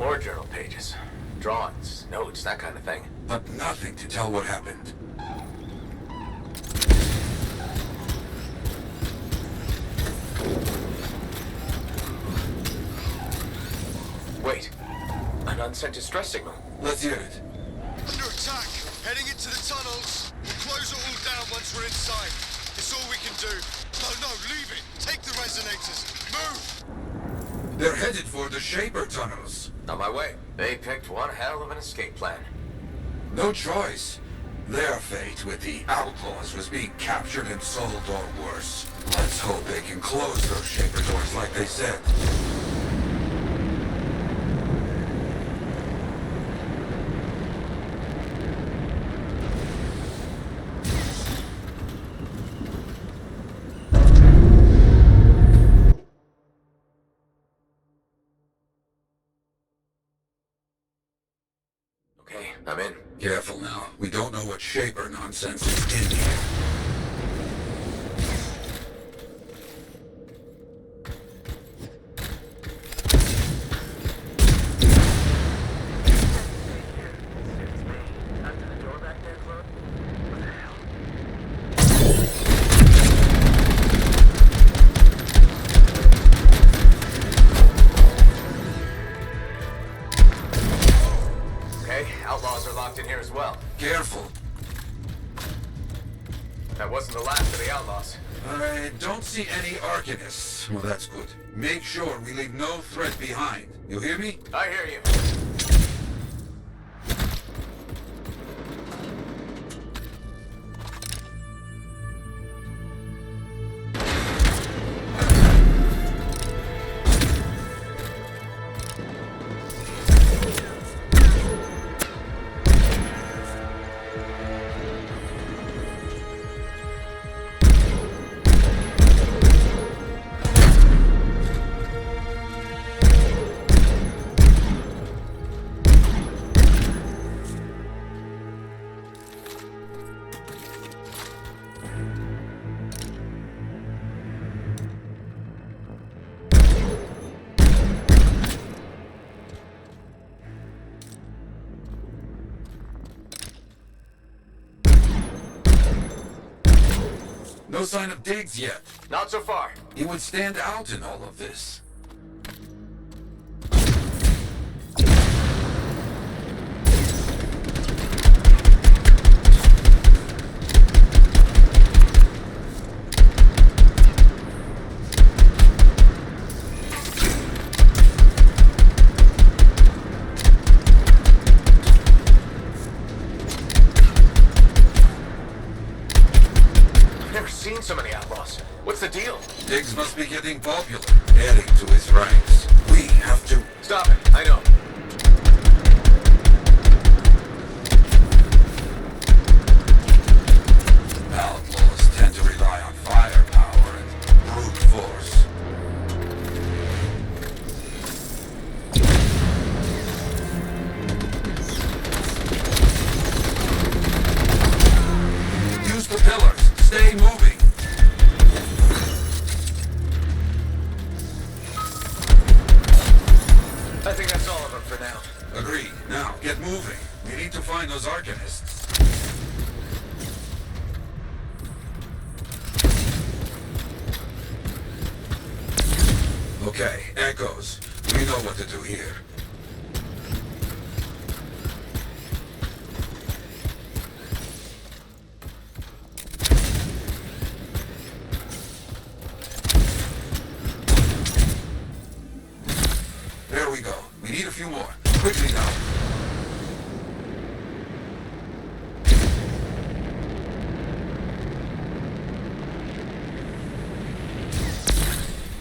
More journal pages. Drawings, notes, that kind of thing. But nothing to tell what happened. Wait. An unsent distress signal. Let's hear it. Under attack. Heading into the tunnels. We'll close it all down once we're inside. It's all we can do. No, leave it. Take the resonators. Move! They're headed for the Shaper tunnels. On my way. They picked one hell of an escape plan. No choice. Their fate with the Outlaws was being captured and sold or worse. Let's hope they can close those Shaper doors like they said. I'm in. Careful now. We don't know what Shaper nonsense is in here. Outlaws are locked in here as well. Careful. That wasn't the last of the outlaws. I don't see any Arcanists. Well, that's good. Make sure we leave no threat behind. You hear me? I hear you. No sign of Diggs yet. Not so far. He would stand out in all of this. So many outlaws. What's the deal? Diggs must be getting popular, adding to his ranks. We have to... Stop it. I know. Outlaws tend to rely on firepower and brute force. Use the pillars. Stay moving. I think that's all of them for now. Agreed. Now, get moving. We need to find those Arcanists. Okay, Echoes. We know what to do here. There we go. We need a few more. Quickly now.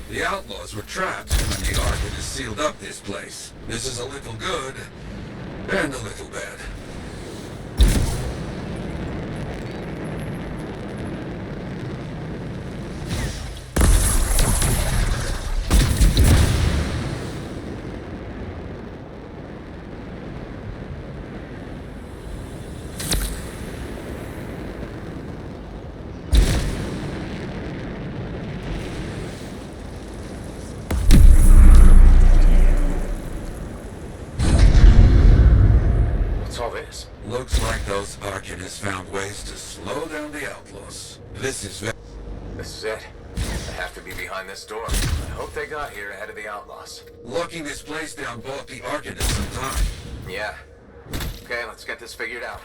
The outlaws were trapped when the Arcanists sealed up this place. This is a little good, and a little bad. all this? Looks like those Arcanists found ways to slow down the outlaws. This is it. I have to be behind this door. I hope they got here ahead of the outlaws. Locking this place down bought the Arcanists some time. Yeah. Okay, let's get this figured out.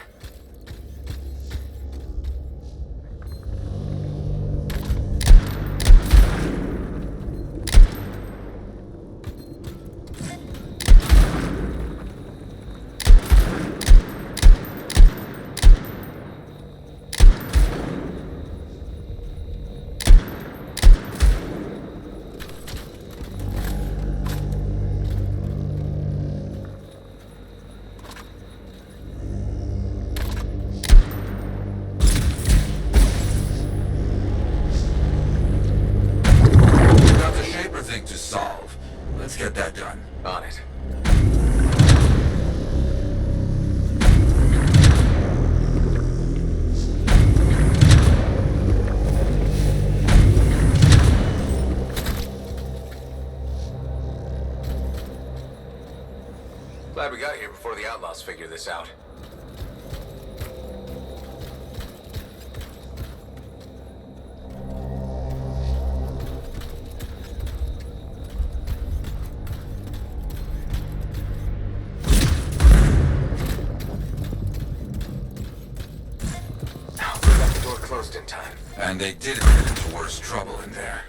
Glad we got here before the outlaws figure this out. We got the door closed in time. And they didn't get into worse trouble in there.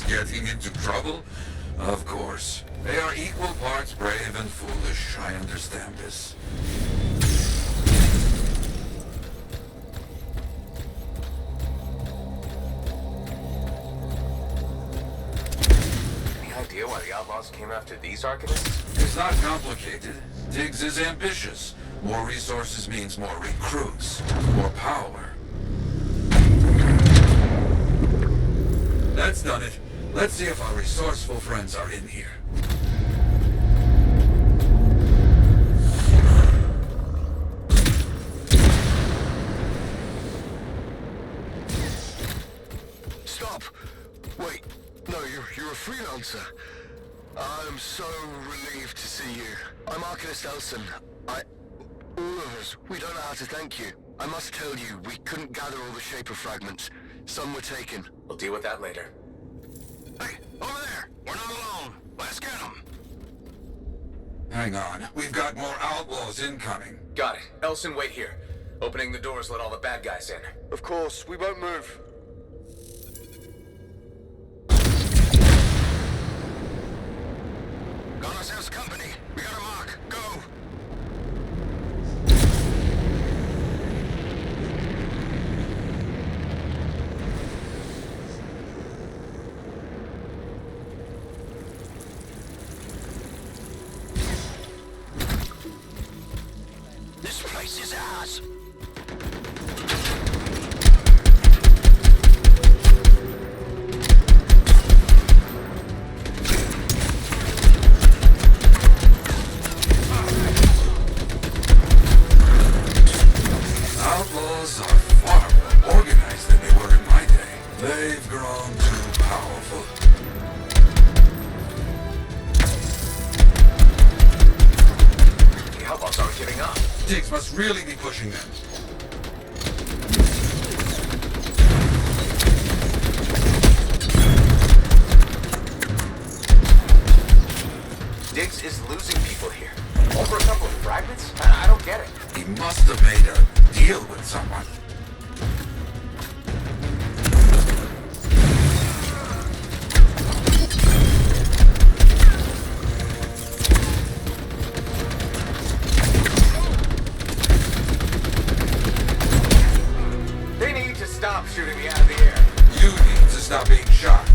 Getting into trouble? Of course. They are equal parts brave and foolish. I understand this. Any idea why the outlaws came after these Arcanists? It's not complicated. Diggs is ambitious. More resources means more recruits, more power. That's done it. Let's see if our resourceful friends are in here. Stop! Wait, no, you're a freelancer. I'm so relieved to see you. I'm Arcanist Elson. All of us, we don't know how to thank you. I must tell you, we couldn't gather all the Shaper fragments. Some were taken. We'll deal with that later. Hey, over there! We're not alone! Let's get them! Hang on. We've got more outlaws incoming. Got it. Elson, wait here. Opening the doors, let all the bad guys in. Of course, we won't move. Got ourselves company. We got a mark. Go! This place is ours. Outlaws are far more organized than they were in my day. They've grown too powerful. The outlaws aren't giving up. Diggs must really be pushing them. Diggs is losing people here. Over a couple of fragments? I don't get it. He must have made a deal with someone. They need to stop shooting me out of the air. You need to stop being shot.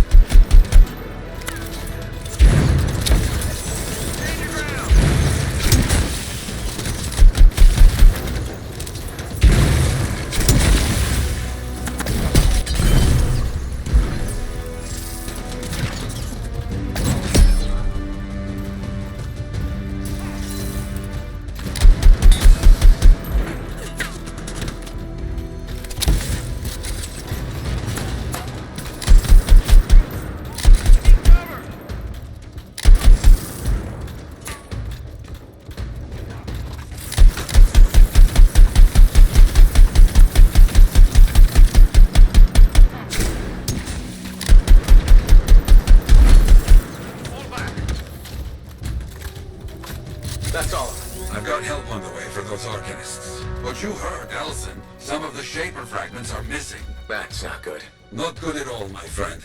Arcanists. But you heard Elson. Some of the Shaper fragments are missing. That's not good. Not good at all, my friend.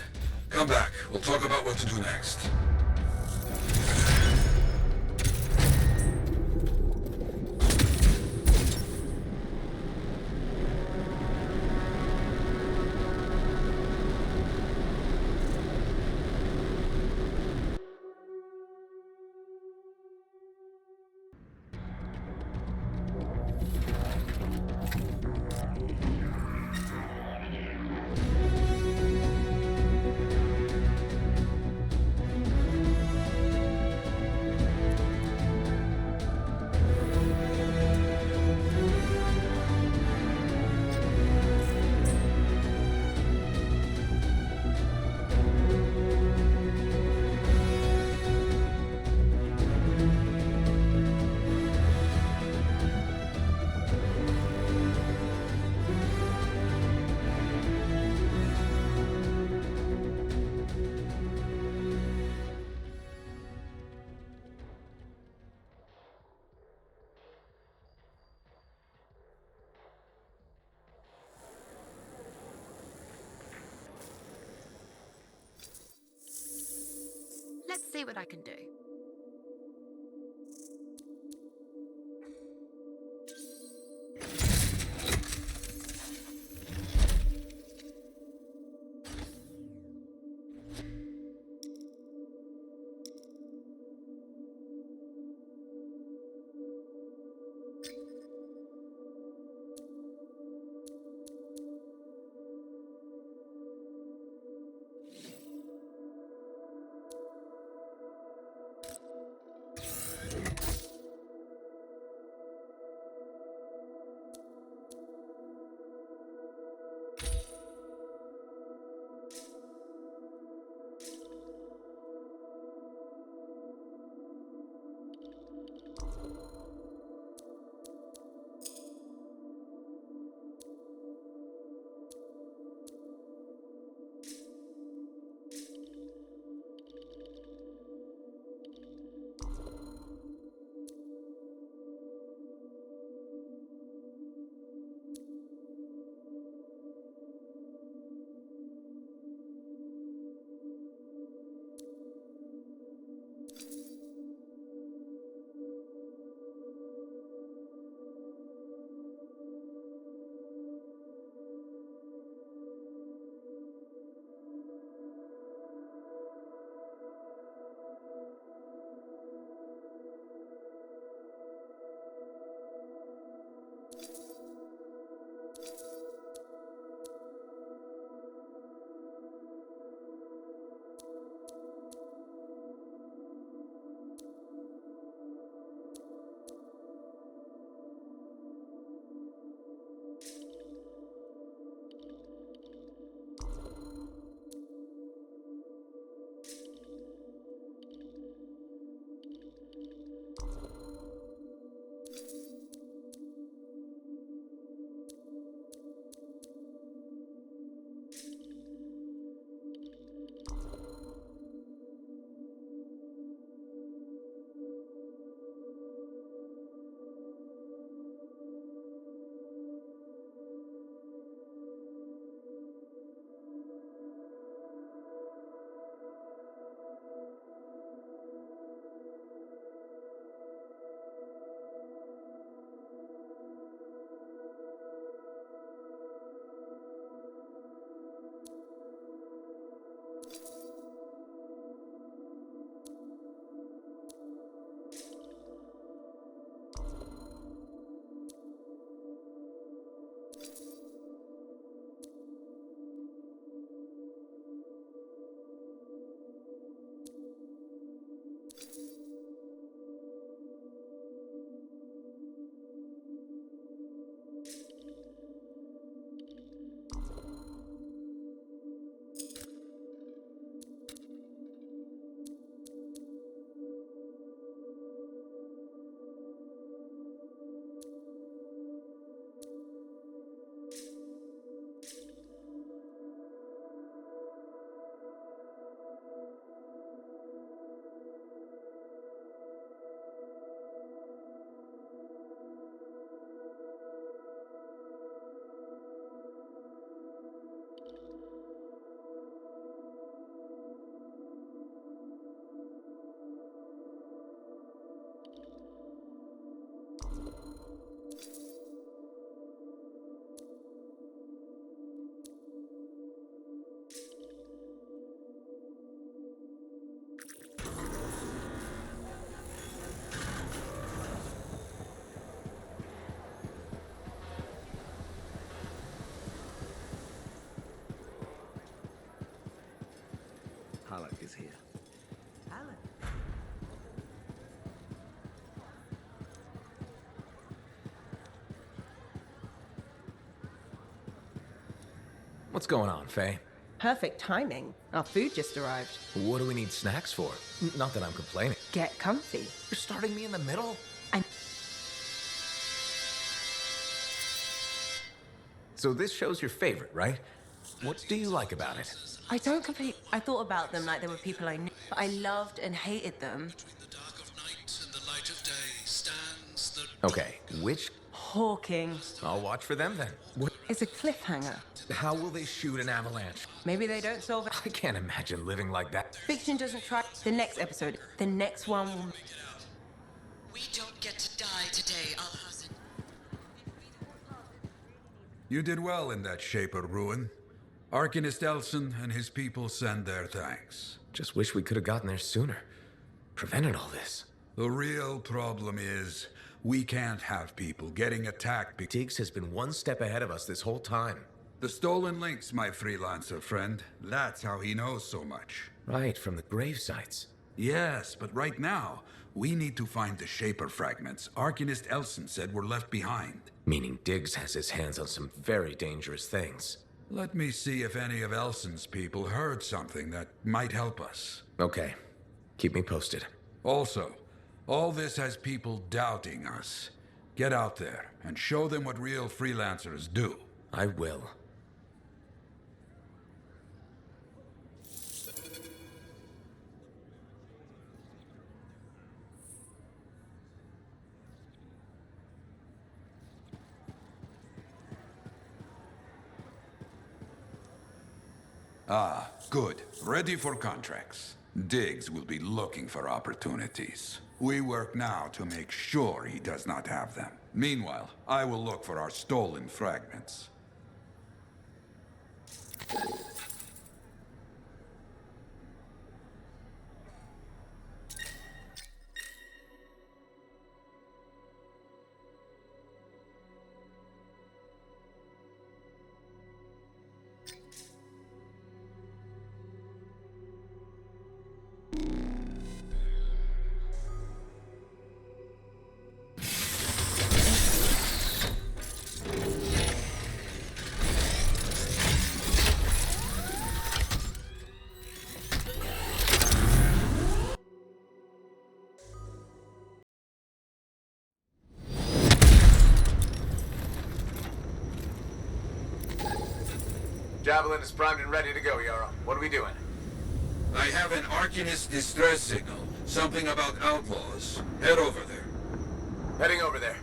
Come back. We'll talk about what to do next. Let's see what I can do. Halleck is here. Alan. What's going on, Faye? Perfect timing. Our food just arrived. What do we need snacks for? Not that I'm complaining. Get comfy. You're starting me in the middle? So this show's your favorite, right? What do you like about it? I don't compete. I thought about them like they were people I knew. But I loved and hated them. Okay, which? Hawking. I'll watch for them then. What? It's a cliffhanger. How will they shoot an avalanche? Maybe they don't solve it. I can't imagine living like that. Fiction doesn't try. The next episode. The next one will... We don't get to die today, Alhazin. You did well in that Shaper ruin. Arcanist Elson and his people send their thanks. Just wish we could have gotten there sooner. Prevented all this. The real problem is, we can't have people getting attacked Diggs has been one step ahead of us this whole time. The stolen links, my freelancer friend. That's how he knows so much. Right, from the grave sites. Yes, but right now, we need to find the Shaper fragments Arcanist Elson said were left behind. Meaning Diggs has his hands on some very dangerous things. Let me see if any of Elson's people heard something that might help us. Okay. Keep me posted. Also, all this has people doubting us. Get out there and show them what real freelancers do. I will. Ah, good. Ready for contracts. Diggs will be looking for opportunities. We work now to make sure he does not have them. Meanwhile, I will look for our stolen fragments. Javelin is primed and ready to go, Yarrow. What are we doing? I have an Arcanist distress signal. Something about outlaws. Head over there. Heading over there.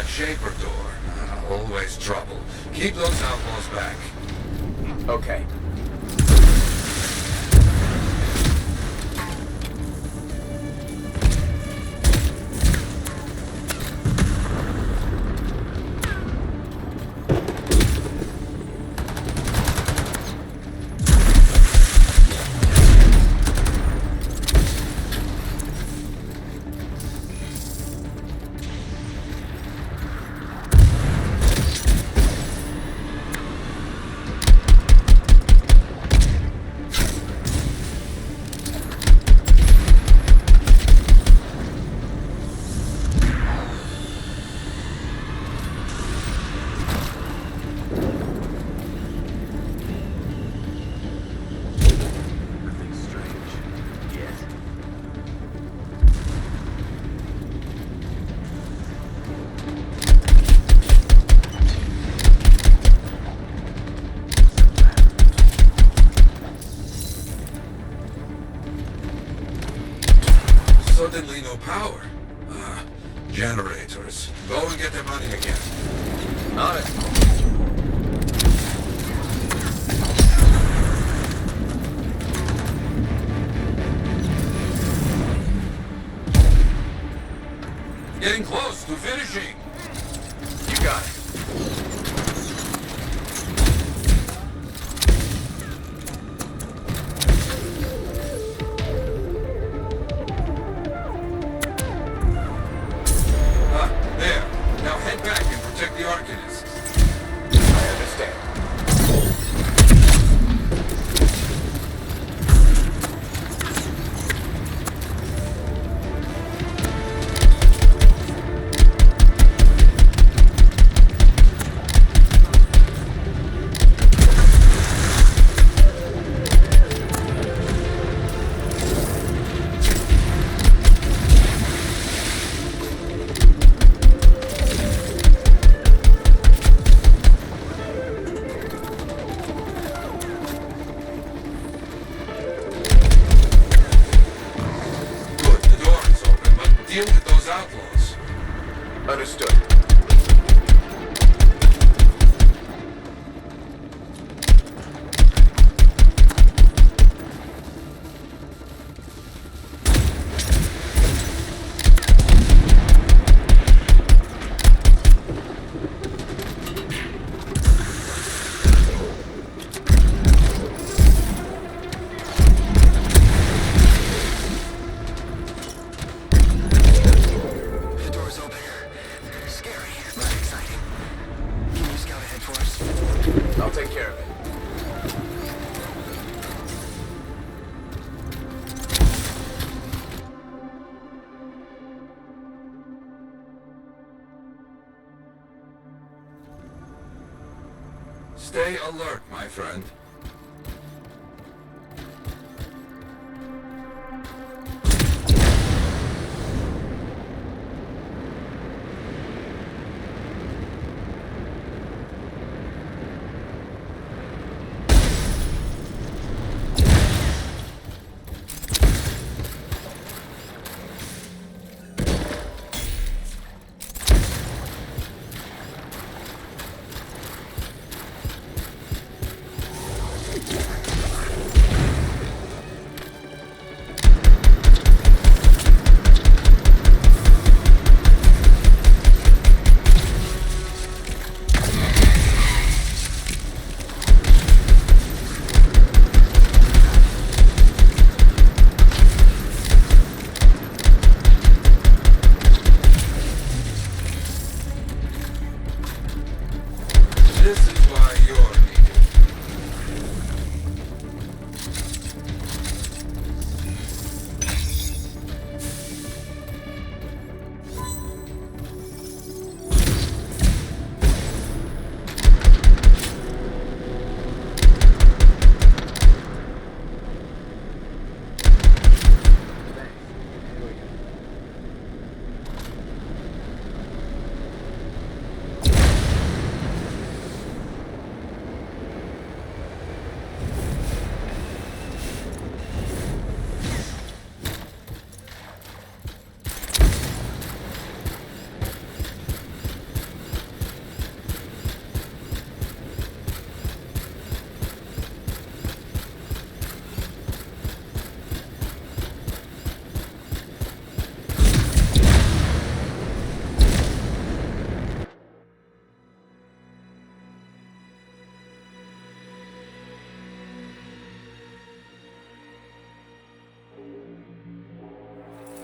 Shaper door. Always trouble. Keep those outlaws back. Okay. certainly no power. Generators. Go and get them running again. On it. Getting close to finishing. You got it. There. Now head back and protect the Arcanists. I understand. Deal with those outlaws. Understood. I'll take care of it. Stay alert, my friend.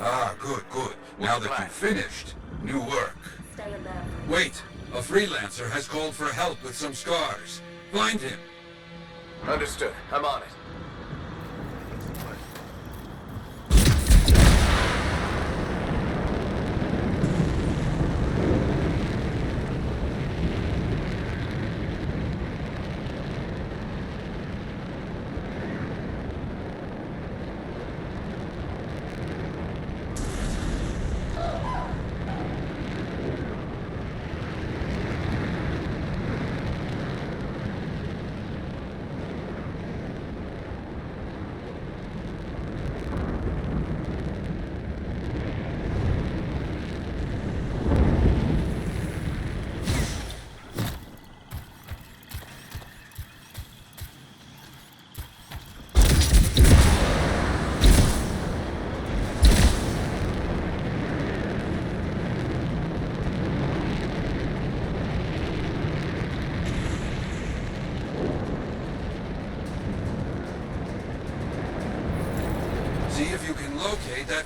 Ah, good, good. Now that you've finished, new work. Stay alert. Wait, a freelancer has called for help with some scars. Find him. Understood. I'm on it.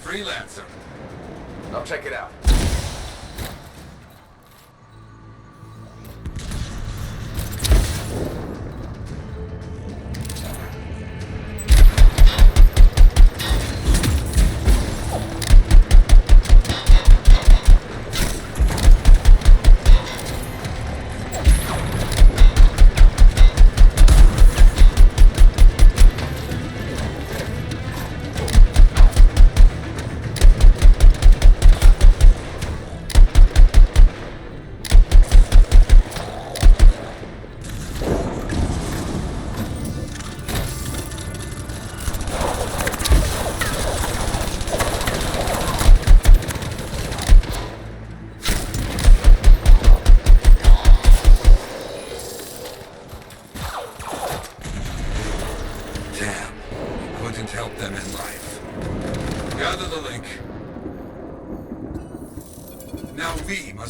freelancer. I'll check it out.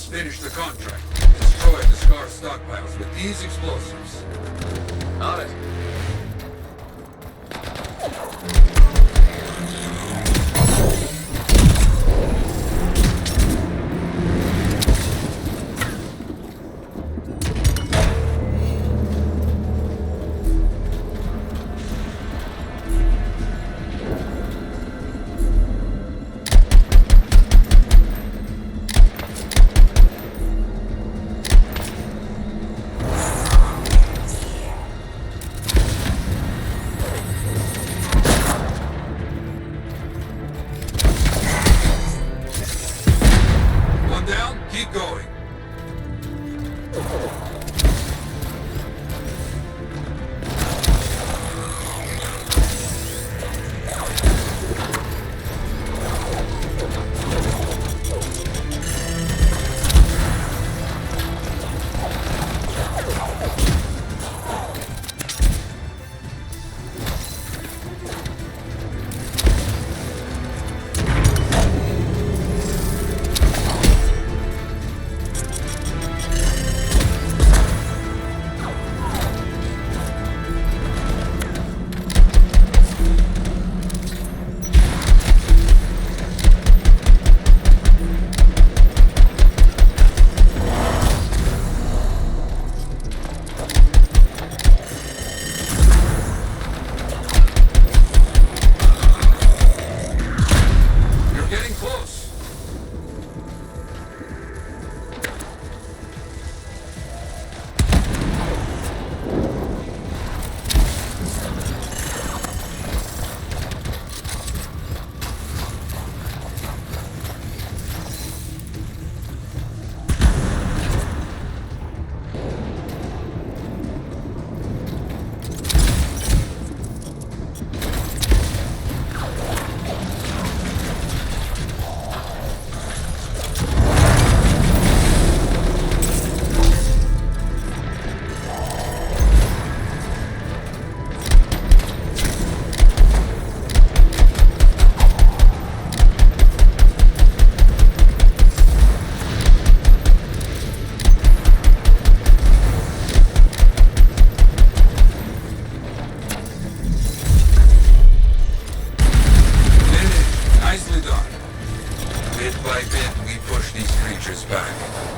Finish the contract. Destroy the Scar stockpiles with these explosives. On it.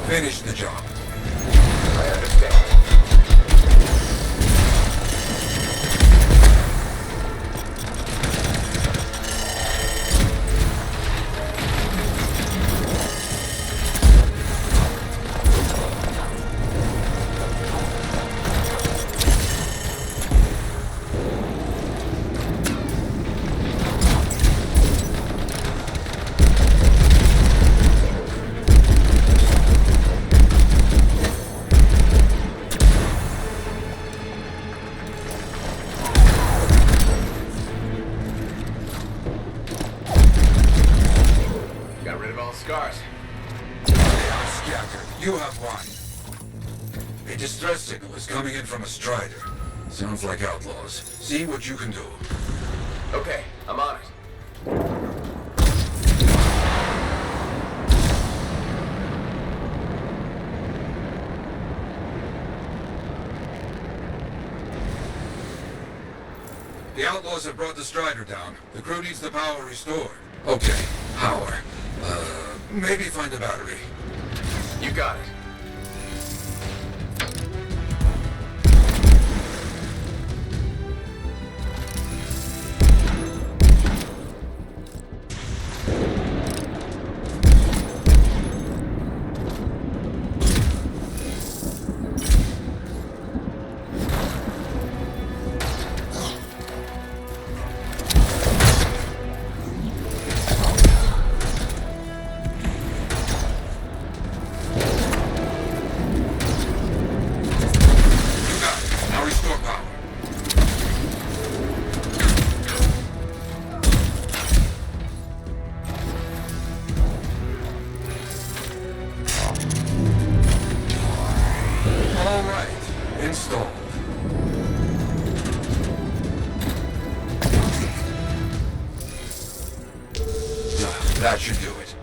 Finish the job. I understand. Scars. They are scattered. You have one. A distress signal is coming in from a Strider. Sounds like outlaws. See what you can do. Okay, I'm on it. The outlaws have brought the Strider down. The crew needs the power restored. Okay, power. Maybe find a battery. You got it. That should do it.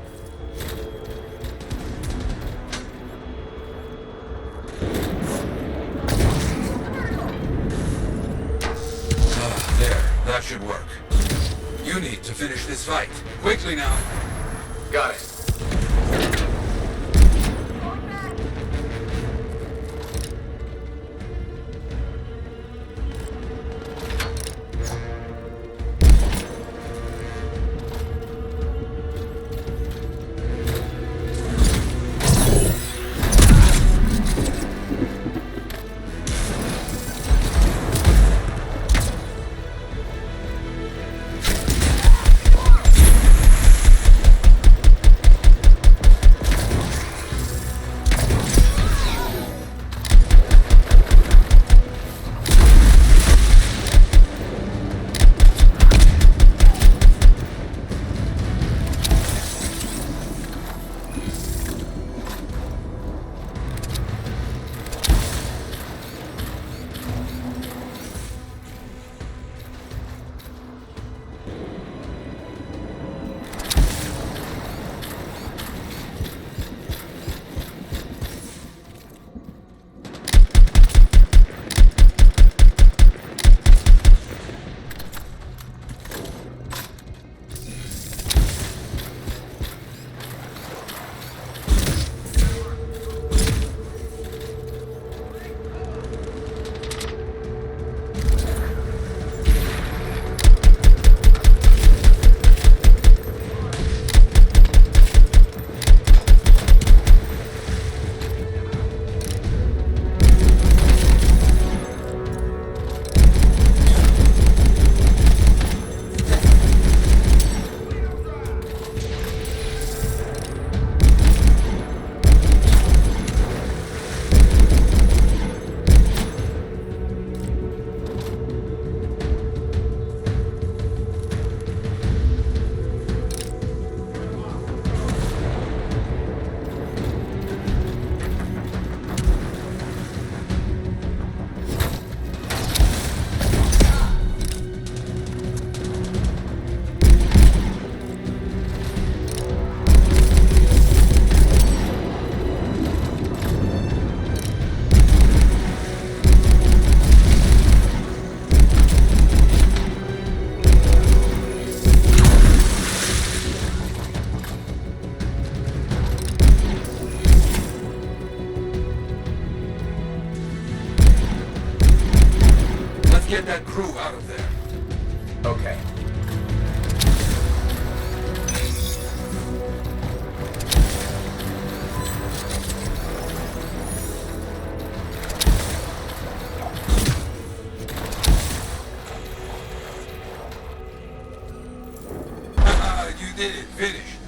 There, that should work. You need to finish this fight. Quickly now. Got it. Get that crew out of there. Okay. You did it. Finished.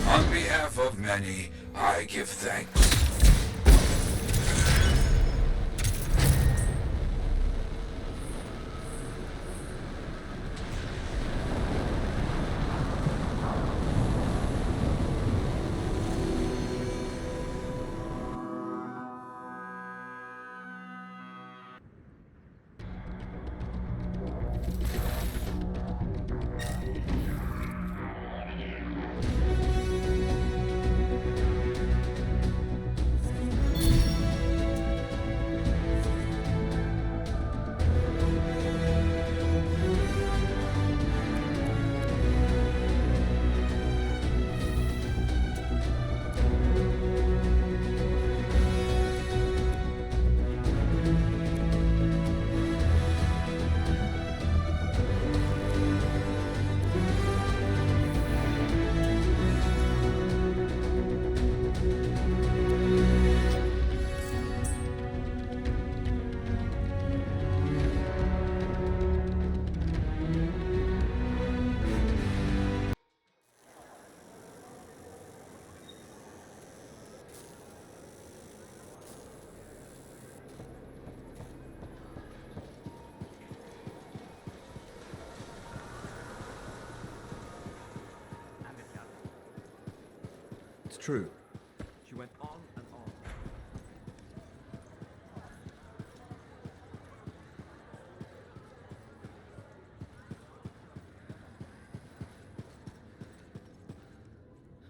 On behalf of many, I give thanks. It's true. She went on and on.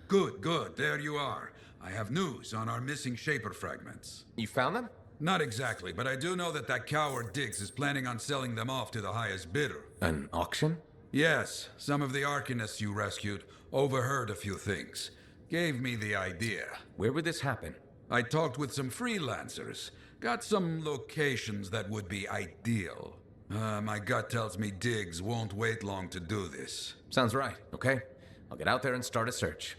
Good, good. There you are. I have news on our missing Shaper fragments. You found them? Not exactly, but I do know that coward Diggs is planning on selling them off to the highest bidder. An auction? Yes, some of the Arcanists you rescued overheard a few things. Gave me the idea. Where would this happen? I talked with some freelancers. Got some locations that would be ideal. My gut tells me Diggs won't wait long to do this. Sounds right, okay? I'll get out there and start a search.